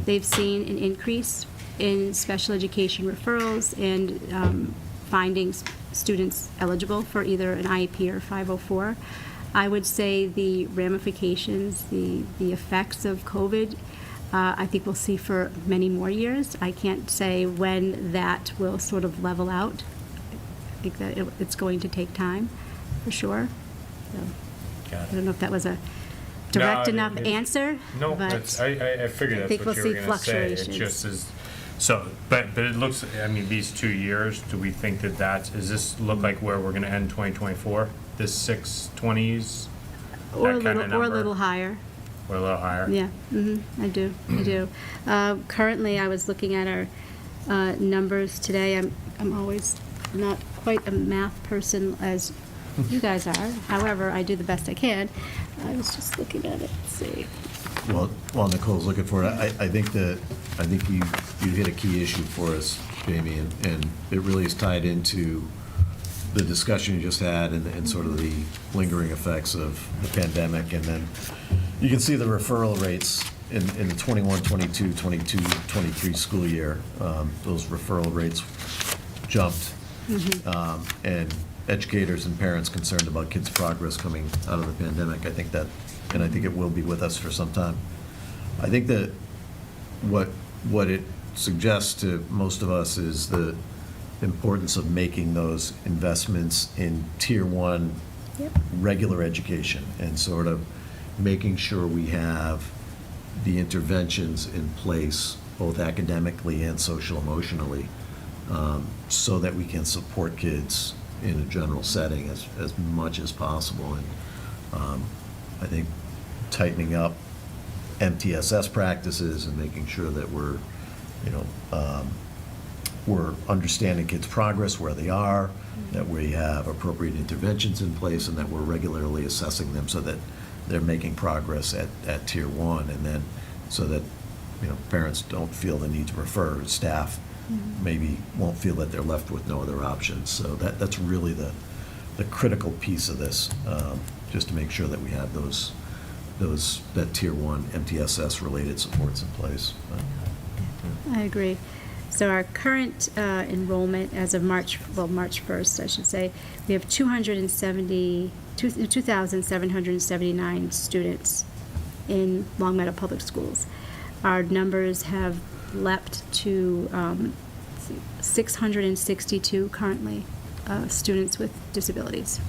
they've seen an increase in special education referrals and finding students eligible for either an IEP or 504. I would say the ramifications, the effects of COVID, I think we'll see for many more years. I can't say when that will sort of level out. I think that it's going to take time, for sure. So,
Got
I don't know if that was a direct
No,
enough answer.
No,
but
I figured
I think
that's what
we'll
you were
see
going to say. It
fluctuations.
just is, so, but it looks, these 2 years, do we think does this look like where we're going to end 2024? This 620s?
Or
that kinda
a
number?
little higher.
Or a little higher?
Yeah, I do. Currently, I was looking at our numbers today. I'm always not quite a math person as you guys are. However, I do the best I can. I was just looking at it, let's see.
Well, while Nicole's looking for it, I think you hit a key issue for us, Jamie, and it really is tied into the discussion you just had and sort of the lingering effects of the pandemic. And then you can see the referral rates in the 21-22, 22-23 school year. Those referral rates jumped. And educators and parents concerned about kids' progress coming out of the pandemic, I think it will be with us for some time. I think that what it suggests to most of us is the importance of making those investments in Tier 1 regular education and sort of making sure we have the interventions in place, both academically and social emotionally, so that we can support kids in a general setting as much as possible. And I think tightening up MTSS practices and making sure that we're understanding kids' progress, where they are, that we have appropriate interventions in place, and that we're regularly assessing them so that they're making progress at Tier 1, and then so that parents don't feel the need to refer, staff maybe won't feel that they're left with no other options. So that's really the critical piece of this, just to make sure that we have that Tier 1 MTSS related supports in place.
I agree. So our current enrollment as of March 1st, I should say, we have 2,779 students in Long Meadow Public Schools. Our numbers have leapt to 662 currently, students with disabilities.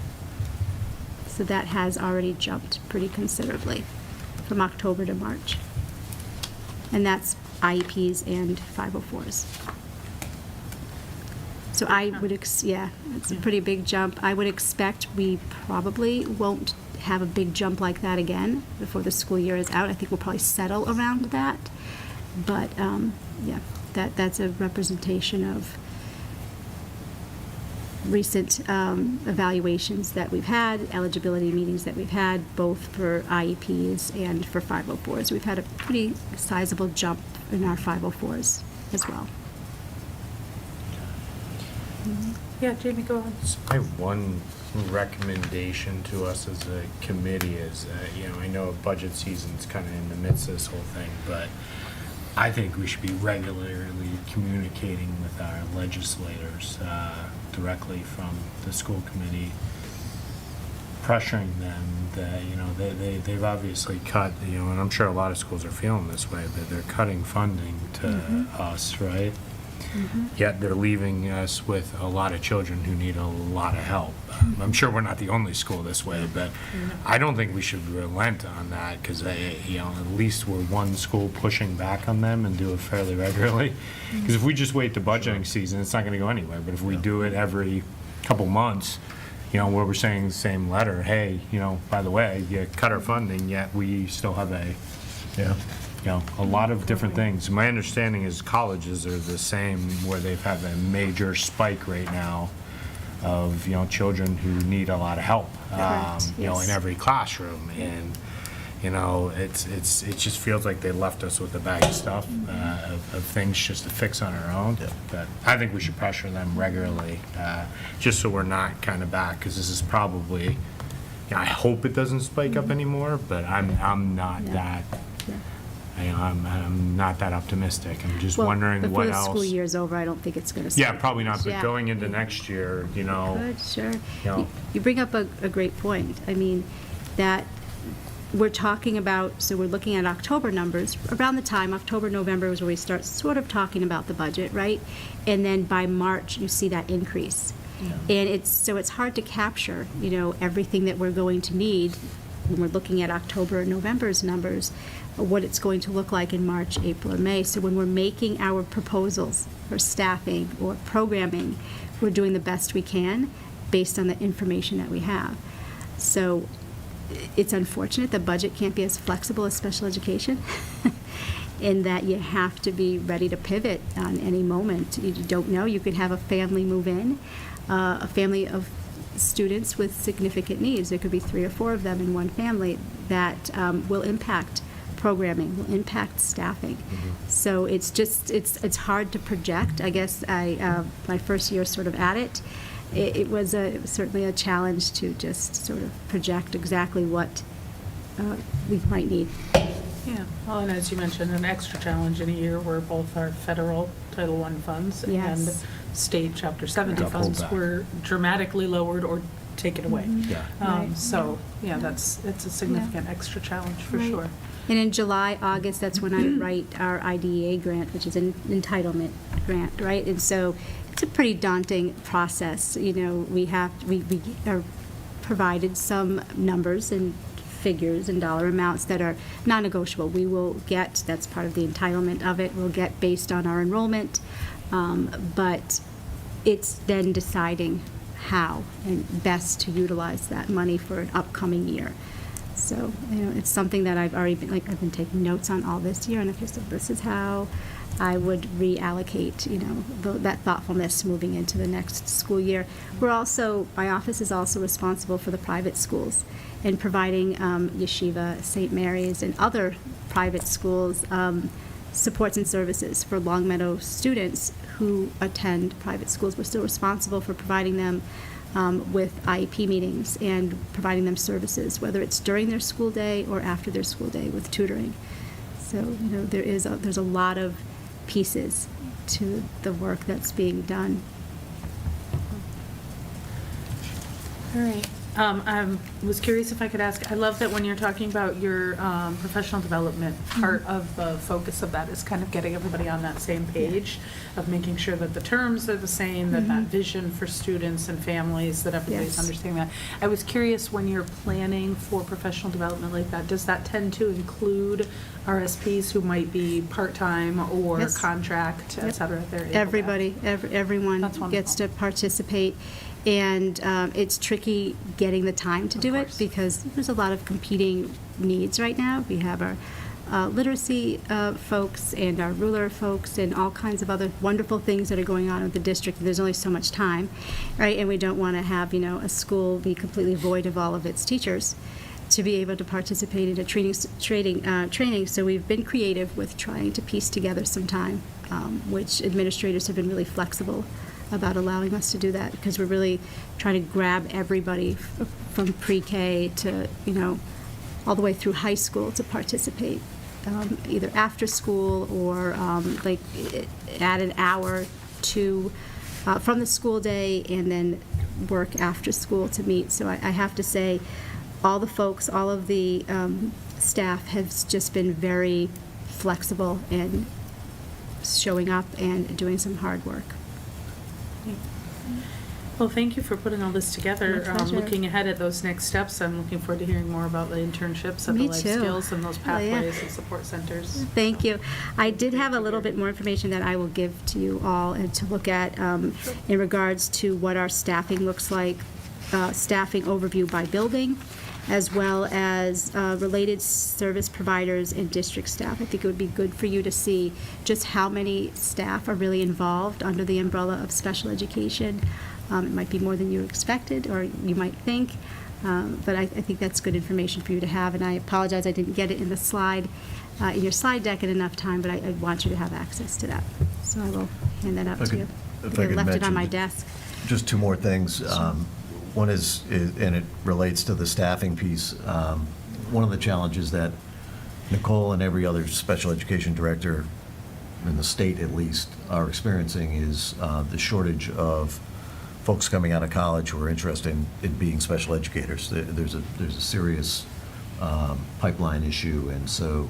So that has already jumped pretty considerably from October to March. And that's IEPs and 504s. So I would, it's a pretty big jump. I would expect we probably won't have a big jump like that again before the school year is out. I think we'll probably settle around that. But, that's a representation of recent evaluations that we've had, eligibility meetings that we've had, both for IEPs and for 504s. We've had a pretty sizable jump in our 504s as well.
Yeah, Jamie, go on.
I have one recommendation to us as a committee is, I know budget season's kind of in the midst of this whole thing, but I think we should be regularly communicating with our legislators directly from the school committee, pressuring them that, they've obviously cut, and I'm sure a lot of schools are feeling this way, but they're cutting funding to us, right? Yet they're leaving us with a lot of children who need a lot of help. I'm sure we're not the only school this way, but I don't think we should relent on that because, at least we're one school pushing back on them and do it fairly regularly. Because if we just wait the budgeting season, it's not going to go anywhere. But if we do it every couple months, where we're saying the same letter, hey, by the way, you cut our funding, yet we still have a lot of different things. My understanding is colleges are the same, where they've had a major spike right now of, children who need a lot of help, in every classroom. And, it just feels like they left us with a bag of stuff, of things just to fix on our own. But I think we should pressure them regularly, just so we're not kind of back, because this is probably, I hope it doesn't spike up anymore, but I'm not that. I'm not that optimistic. I'm just wondering what else.
Before the school year's over, I don't think it's going to.
Yeah, probably not. But going into next year,
Good, sure. You bring up a great point. I mean, that we're talking about. So we're looking at October numbers. Around the time October, November is where we start sort of talking about the budget, right? And then by March, you see that increase. And it's hard to capture, everything that we're going to need when we're looking at October and November's numbers, what it's going to look like in March, April, and May. So when we're making our proposals for staffing or programming, we're doing the best we can based on the information that we have. So it's unfortunate the budget can't be as flexible as special education in that you have to be ready to pivot on any moment. You don't know. You could have a family move in. a family of students with significant needs, there could be 3 or 4 of them in one family, that will impact programming, will impact staffing. So it's just, it's hard to project. I guess my first year sort of at it, it was certainly a challenge to just sort of project exactly what we might need.
Yeah, well, and as you mentioned, an extra challenge in a year where both our federal Title I funds
Yes.
and state Chapter 70
Got pulled
funds
back.
were dramatically lowered or taken away.
Yeah.
Right.
So, yeah, it's a significant extra challenge for
Right.
sure.
And in July, August, that's when I write our IDEA grant, which is an entitlement grant, right? And so it's a pretty daunting process. You know, we are provided some numbers and figures and dollar amounts that are non-negotiable. We will get, that's part of the entitlement of it, we'll get based on our enrollment, but it's then deciding how and best to utilize that money for an upcoming year. So, you know, it's something that I've already been, I've been taking notes on all this year, and okay, so this is how I would reallocate, you know, that thoughtfulness moving into the next school year. My office is also responsible for the private schools and providing Yeshiva, St. Mary's, and other private schools supports and services for Longmeadow students who attend private schools. We're still responsible for providing them with IEP meetings and providing them services, whether it's during their school day or after their school day with tutoring. So, you know, there's a lot of pieces to the work that's being done.
All right. I was curious if I could ask, I love that when you're talking about your professional development, part of the focus of that is kind of getting everybody on that same page, of making sure that the terms are the same, that that vision for students and families, that everybody's
Yes.
understanding that. I was curious, when you're planning for professional development like that, does that tend to include RSPs who might be part-time or
Yes.
contract, et
Yep.
cetera? They're able to-
Everybody, everyone
That's
gets to
wonderful.
participate. And it's tricky getting the time to
Of
do it
course.
because there's a lot of competing needs right now. We have our literacy folks and our ruler folks and all kinds of other wonderful things that are going on with the district. There's only so much time, right? And we don't want to have, you know, a school be completely void of all of its teachers to be able to participate in a training. So we've been creative with trying to piece together some time, which administrators have been really flexible about allowing us to do that, because we're really trying to grab everybody from pre-K to, you know, all the way through high school to participate, either after school or like add an hour to from the school day and then work after school to meet. So I have to say, all the folks, all of the staff have just been very flexible and showing up and doing some hard work.
Well, thank you for putting all this together.
My pleasure.
Looking ahead at those next steps, I'm looking forward to hearing more about the internships and
Me
the life
too.
skills and those
Oh, yeah.
pathways and support centers.
Thank you. I did have a little bit more information that I will give to you all and to look at in regards to what our staffing looks like, staffing overview by building, as well as related service providers and district staff. I think it would be good for you to see just how many staff are really involved under the umbrella of special education. It might be more than you expected or you might think, but I think that's good information for you to have. And I apologize I didn't get it in the slide, in your slide deck in enough time, but I want you to have access to that. So I will hand that out
If I
to you.
could- if I could
left it on
mention
my desk.
Just 2 more things. One is, and it relates to the staffing piece. One of the challenges that Nicole and every other special education director in the state, at least, are experiencing is the shortage of folks coming out of college who are interested in being special educators. There's a serious pipeline issue, and so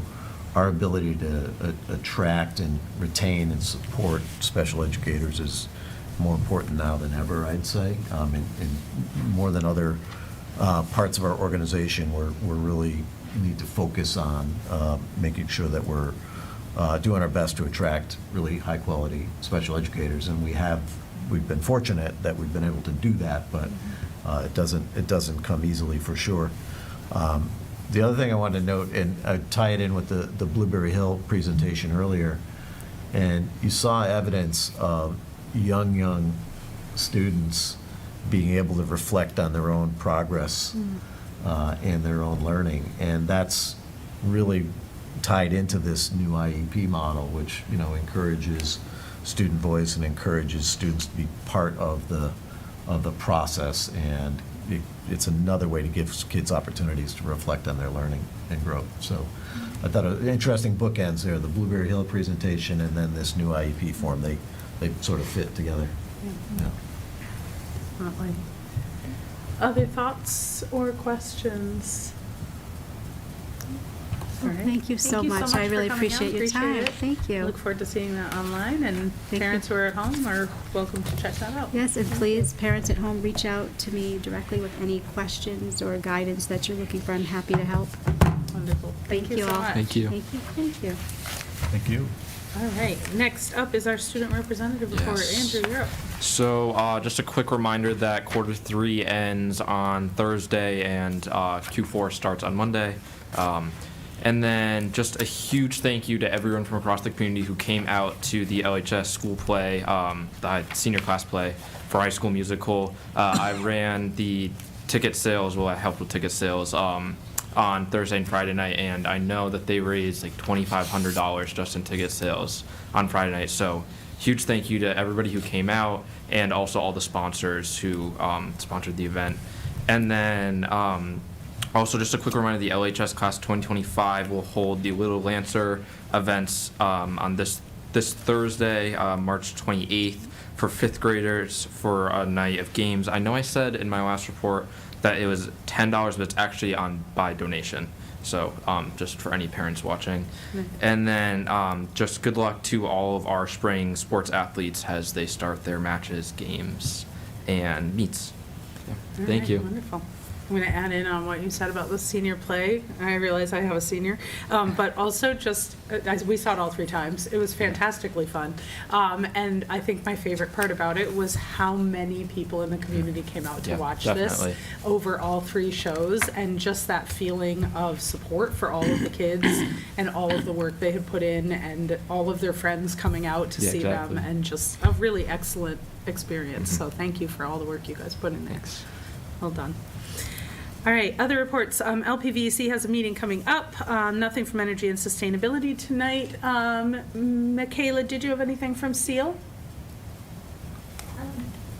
our ability to attract and retain and support special educators is more important now than ever, I'd say, and more than other parts of our organization. We're really need to focus on making sure that we're doing our best to attract really high-quality special educators, and we've been fortunate that we've been able to do that, but it doesn't come easily for sure. The other thing I wanted to note, and I tie it in with the Blueberry Hill presentation earlier, and you saw evidence of young students being able to reflect on their own progress and their own learning. And that's really tied into this new IEP model, which, you know, encourages student voice and encourages students to be part of the process. And it's another way to give kids opportunities to reflect on their learning and growth. So I thought an interesting bookends there, the Blueberry Hill presentation and then this new IEP form. They sort of fit together. Yeah.
Definitely. Other thoughts or questions? All right.
Thank you so much. I
for
really
coming out.
appreciate your time.
it.
Thank you.
Look forward to seeing that online, and
Thank
parents
you.
who are at home are welcome to check that out.
Yes, and please, parents at home, reach out to me directly with any questions or guidance that you're looking for. I'm happy to help.
Wonderful. Thank you so
all.
much.
Thank you.
Thank you. Thank you.
Thank you.
All right. Next up is our student representative report.
Yes.
Andrew, you're up.
So just a quick reminder that quarter 3 ends on Thursday and Q4 starts on Monday. And then just a huge thank you to everyone from across the community who came out to the LHS school play, the senior class play for High School Musical. I ran the ticket sales, I helped with ticket sales on Thursday and Friday night, and I know that they raised like $2,500 just in ticket sales on Friday night. So huge thank you to everybody who came out and also all the sponsors who sponsored the event. And then also just a quick reminder, the LHS Class 2025 will hold the Little Lancer events on this Thursday, March 28th, for 5th graders for a night of games. I know I said in my last report that it was $10, but it's actually by donation. So just for any parents watching. And then just good luck to all of our spring sports athletes as they start their matches, games, and meets. Yeah.
All
Thank
right,
you.
Wonderful. I'm going to add in on what you said about the senior play. I realize I have a senior, but also just, as we saw it all 3 times, it was fantastically fun. And I think my favorite part about it was how many people in the community came out to
Yeah,
watch
definitely.
this over all 3 shows, and just that feeling of support for all of the kids and all of the work they had put in, and all of their friends coming out to
Yeah,
see
exactly.
them, and just a really excellent experience. So thank you for all the work you guys put in there.
Thanks.
Well done. All right, other reports. LPVEC has a meeting coming up. Nothing from Energy and Sustainability tonight. Michaela, did you have anything from SEAL?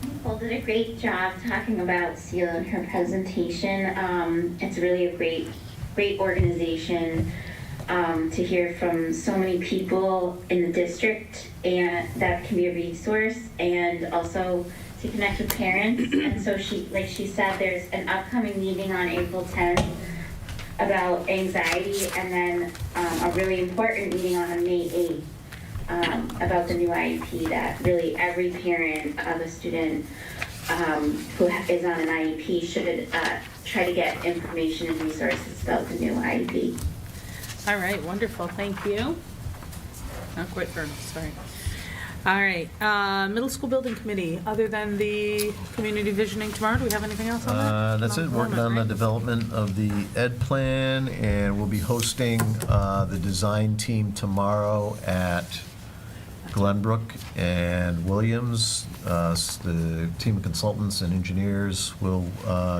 Nicole did a great job talking about SEAL in her presentation. It's really a great organization to hear from so many people in the district, and that can be a resource, and also to connect with parents. And so like she said, there's an upcoming meeting on April 10th about anxiety, and then a really important meeting on May 8th about the new IEP, that really every parent of a student who is on an IEP should try to get information and resources about the new IEP.
All right, wonderful. Thank you. Not quite Vernal, sorry. All right, Middle School Building Committee, other than the community visioning tomorrow, do we have anything else on that?
That's it,
No,
working on the
right?
development of the ed plan, and we'll be hosting the design team tomorrow at Glenbrook and Williams. The team of consultants and engineers will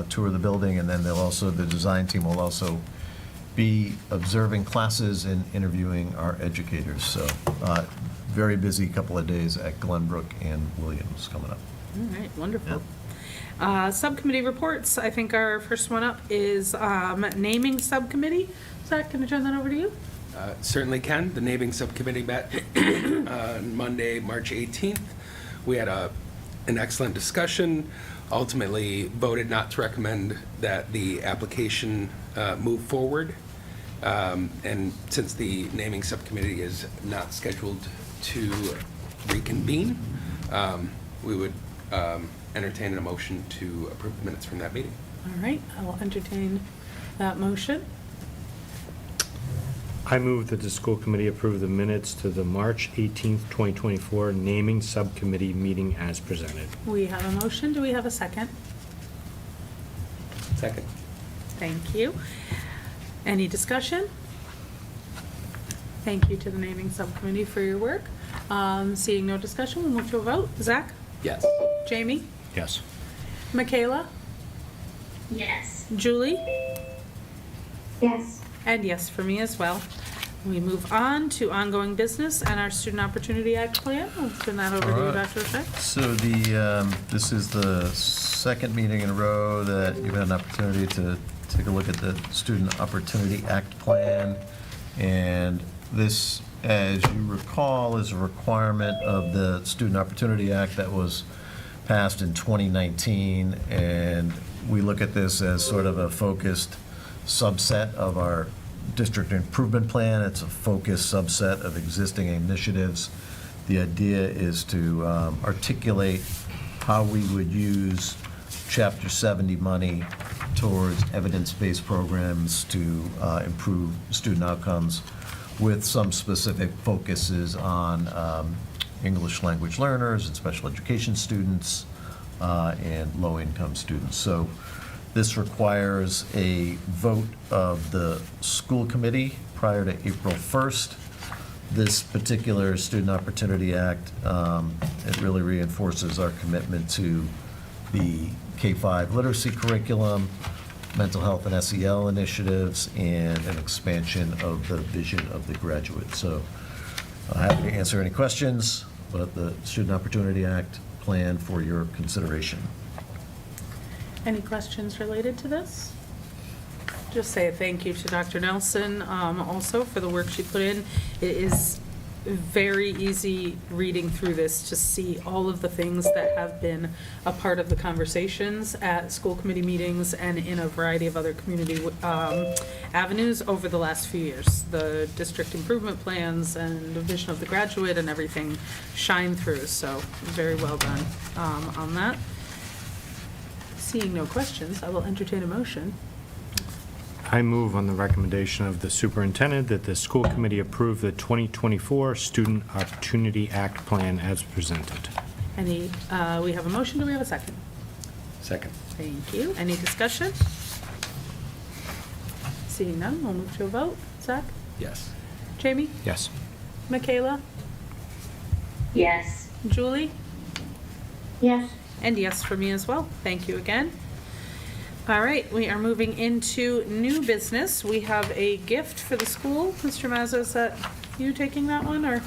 tour the building, and then the design team will also be observing classes and interviewing our educators. So very busy couple of days at Glenbrook and Williams coming up.
All right, wonderful. Subcommittee reports. I think our first one up is naming subcommittee. Zach, can I turn that over to you?
Certainly can. The naming subcommittee met on Monday, March 18th. We had an excellent discussion, ultimately voted not to recommend that the application move forward. And since the naming subcommittee is not scheduled to reconvene, we would entertain a motion to approve the minutes from that meeting.
All right, I will entertain that motion.
I move that the school committee approve the minutes to the March 18th, 2024 naming subcommittee meeting as presented.
We have a motion. Do we have a second?
Second.
Thank you. Any discussion? Thank you to the naming subcommittee for your work. Seeing no discussion, we'll move to a vote. Zach?
Yes.
Jamie?
Yes.
Michaela?
Yes.
Julie?
Yes.
And yes for me as well. We move on to ongoing business and our Student Opportunity Act plan. I'll turn that over to you,
All right.
Dr. O'Shea.
So this is the second meeting in a row that you've had an opportunity to take a look at the Student Opportunity Act plan. And this, as you recall, is a requirement of the Student Opportunity Act that was passed in 2019. And we look at this as sort of a focused subset of our district improvement plan. It's a focused subset of existing initiatives. The idea is to articulate how we would use Chapter 70 money towards evidence-based programs to improve student outcomes, with some specific focuses on English language learners and special education students and low-income students. So this requires a vote of the school committee prior to April 1st. This particular Student Opportunity Act, it really reinforces our commitment to the K-5 literacy curriculum, mental health and SEL initiatives, and an expansion of the vision of the graduate. So I'm happy to answer any questions about the Student Opportunity Act plan for your consideration.
Any questions related to this? Just say a thank you to Dr. Nelson also for the work she put in. It is very easy reading through this to see all of the things that have been a part of the conversations at school committee meetings and in a variety of other community avenues over the last few years. The district improvement plans and the vision of the graduate and everything shine through, so very well done on that. Seeing no questions, I will entertain a motion.
I move on the recommendation of the superintendent that the school committee approve the 2024 Student Opportunity Act plan as presented.
We have a motion, do we have a second?
Second.
Thank you. Any discussion? Seeing none, we'll move to a vote. Zach?
Yes.
Jamie?
Yes.
Michaela?
Yes.
Julie?
Yes.
And yes for me as well. Thank you again. All right, we are moving into new business. We have a gift for the school. Mr. Mazza, is that you taking that one, or?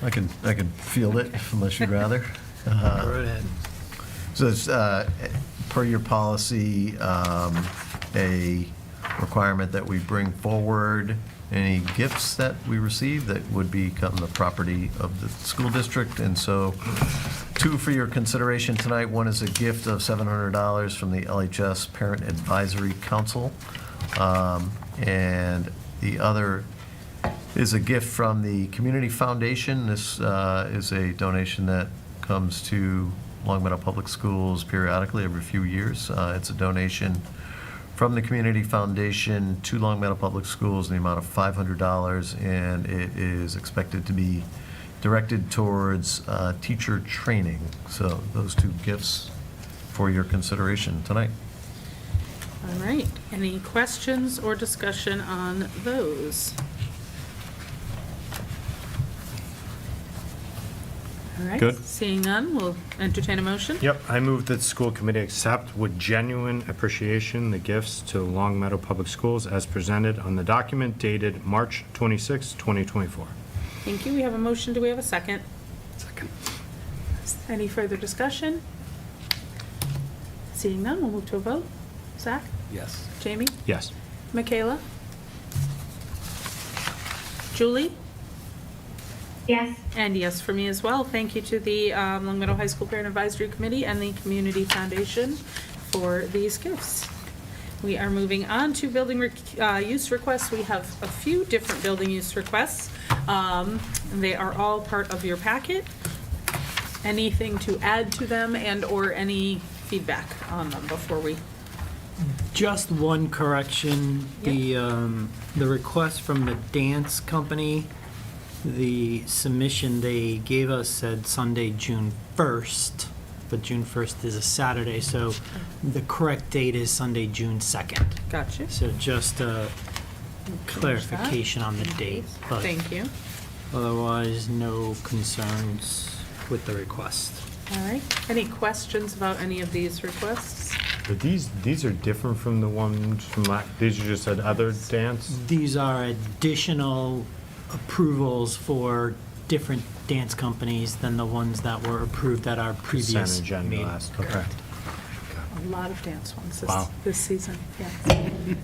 I can field it unless you'd rather.
Go right ahead.
So it's, per your policy, a requirement that we bring forward any gifts that we receive that would become the property of the school district. And so two for your consideration tonight. One is a gift of $700 from the LHS Parent Advisory Council. And the other is a gift from the Community Foundation. This is a donation that comes to Long Meadow Public Schools periodically every few years. It's a donation from the Community Foundation to Long Meadow Public Schools in the amount of $500, and it is expected to be directed towards teacher training. So those two gifts for your consideration tonight.
All right, any questions or discussion on those? All right.
Good.
Seeing none, we'll entertain a motion.
Yep, I move that the school committee accept with genuine appreciation the gifts to Long Meadow Public Schools as presented on the document dated March 26, 2024.
Thank you. We have a motion. Do we have a second?
Second.
Any further discussion? Seeing none, we'll move to a vote. Zach?
Yes.
Jamie?
Yes.
Michaela? Julie?
Yes.
And yes for me as well. Thank you to the Long Meadow High School Parent Advisory Committee and the Community Foundation for these gifts. We are moving on to building use requests. We have a few different building use requests. They are all part of your packet. Anything to add to them and or any feedback on them before we?
Just one correction. The request from the dance company, the submission they gave us said Sunday, June 1st, but June 1st is a Saturday, so the correct date is Sunday, June 2nd.
Gotcha.
So just a clarification on the date. But
Thank you.
otherwise, no concerns with the request.
All right. Any questions about any of these requests?
But these are different from the ones from these are just other dance?
These are additional approvals for different dance companies than the ones that were approved at our previous
Consent agenda
meeting.
last, okay.
Correct.
A lot of dance ones
Wow.
this season, yeah.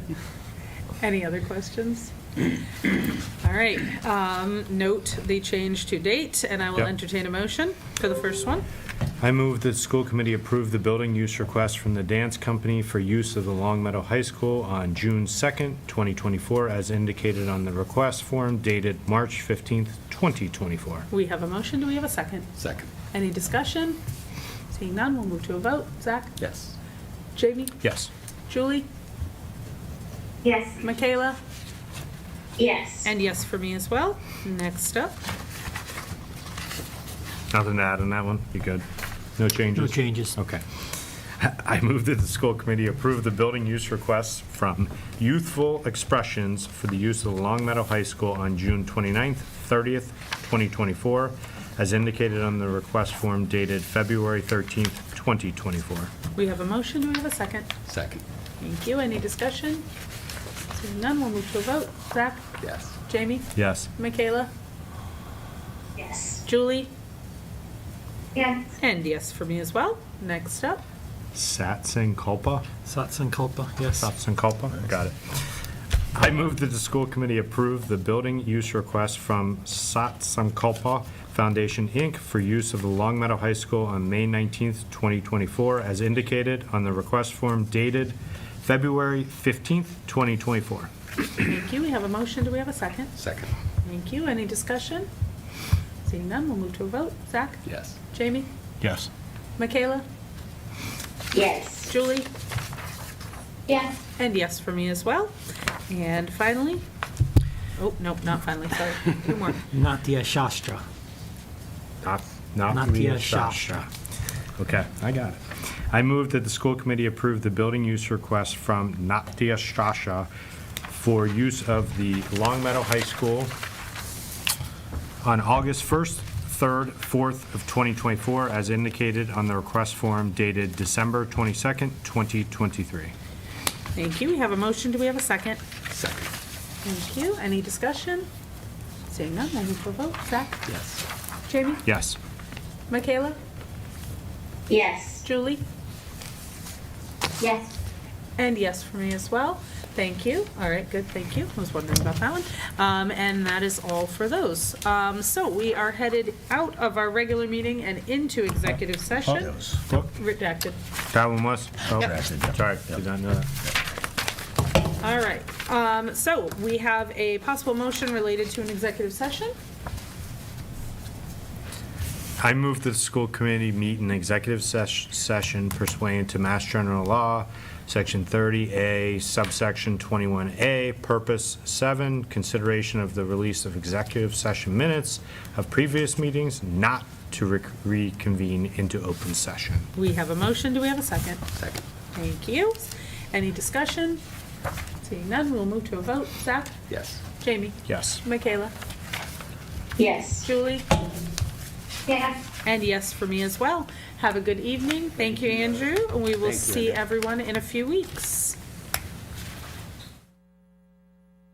Any other questions? All right, note the change to date, and I will
Yep.
entertain a motion for the first one.
I move that the school committee approve the building use request from the dance company for use of the Long Meadow High School on June 2nd, 2024, as indicated on the request form dated March 15th, 2024.
We have a motion, do we have a second?
Second.
Any discussion? Seeing none, we'll move to a vote. Zach?
Yes.
Jamie?
Yes.
Julie?
Yes.
Michaela?
Yes.
And yes for me as well. Next up.
Nothing to add on that one? You good? No changes?
No changes.
Okay. I move that the school committee approve the building use requests from Youthful Expressions for the use of the Long Meadow High School on June 29th, 30th, 2024, as indicated on the request form dated February 13th, 2024.
We have a motion, do we have a second?
Second.
Thank you. Any discussion? Seeing none, we'll move to a vote. Zach?
Yes.
Jamie?
Yes.
Michaela?
Yes.
Julie?
Yes.
And yes for me as well. Next up.
Satsankalpa?
Satsankalpa, yes.
Satsankalpa, got it. I move that the school committee approve the building use request from Satsankalpa Foundation, Inc. for use of the Long Meadow High School on May 19th, 2024, as indicated on the request form dated February 15th, 2024.
Thank you. We have a motion. Do we have a second?
Second.
Thank you. Any discussion? Seeing none, we'll move to a vote. Zach?
Yes.
Jamie?
Yes.
Michaela?
Yes.
Julie?
Yes.
And yes for me as well. And finally, oh, nope, not finally, sorry. Two more.
Natya Shastra.
Not
Natya
Shastra.
Shastra.
Okay, I got it. I move that the school committee approve the building use request from Natya Shastra for use of the Long Meadow High School on August 1st, 3rd, 4th of 2024, as indicated on the request form dated December 22nd, 2023.
Thank you. We have a motion. Do we have a second?
Second.
Thank you. Any discussion? Seeing none, we'll move to a vote. Zach?
Yes.
Jamie?
Yes.
Michaela?
Yes.
Julie?
Yes.
And yes for me as well. Thank you. All right, good, thank you. I was wondering about that one. And that is all for those. So we are headed out of our regular meeting and into executive session. Redacted.
That one was? Oh,
Yep.
sorry, did not know that.
All right. So we have a possible motion related to an executive session.
I move that the school committee meet in executive session pursuant to Mass General Law, Section 30A, subsection 21A, Purpose 7, consideration of the release of executive session minutes of previous meetings, not to reconvene into open session.
We have a motion. Do we have a second?
Second.
Thank you. Any discussion? Seeing none, we'll move to a vote. Zach?
Yes.
Jamie?
Yes.
Michaela?
Yes.
Julie?
Yes.
And yes for me as well. Have a good evening. Thank you, Andrew. And we will
Thank you,
see
Andrew.
everyone in a few weeks.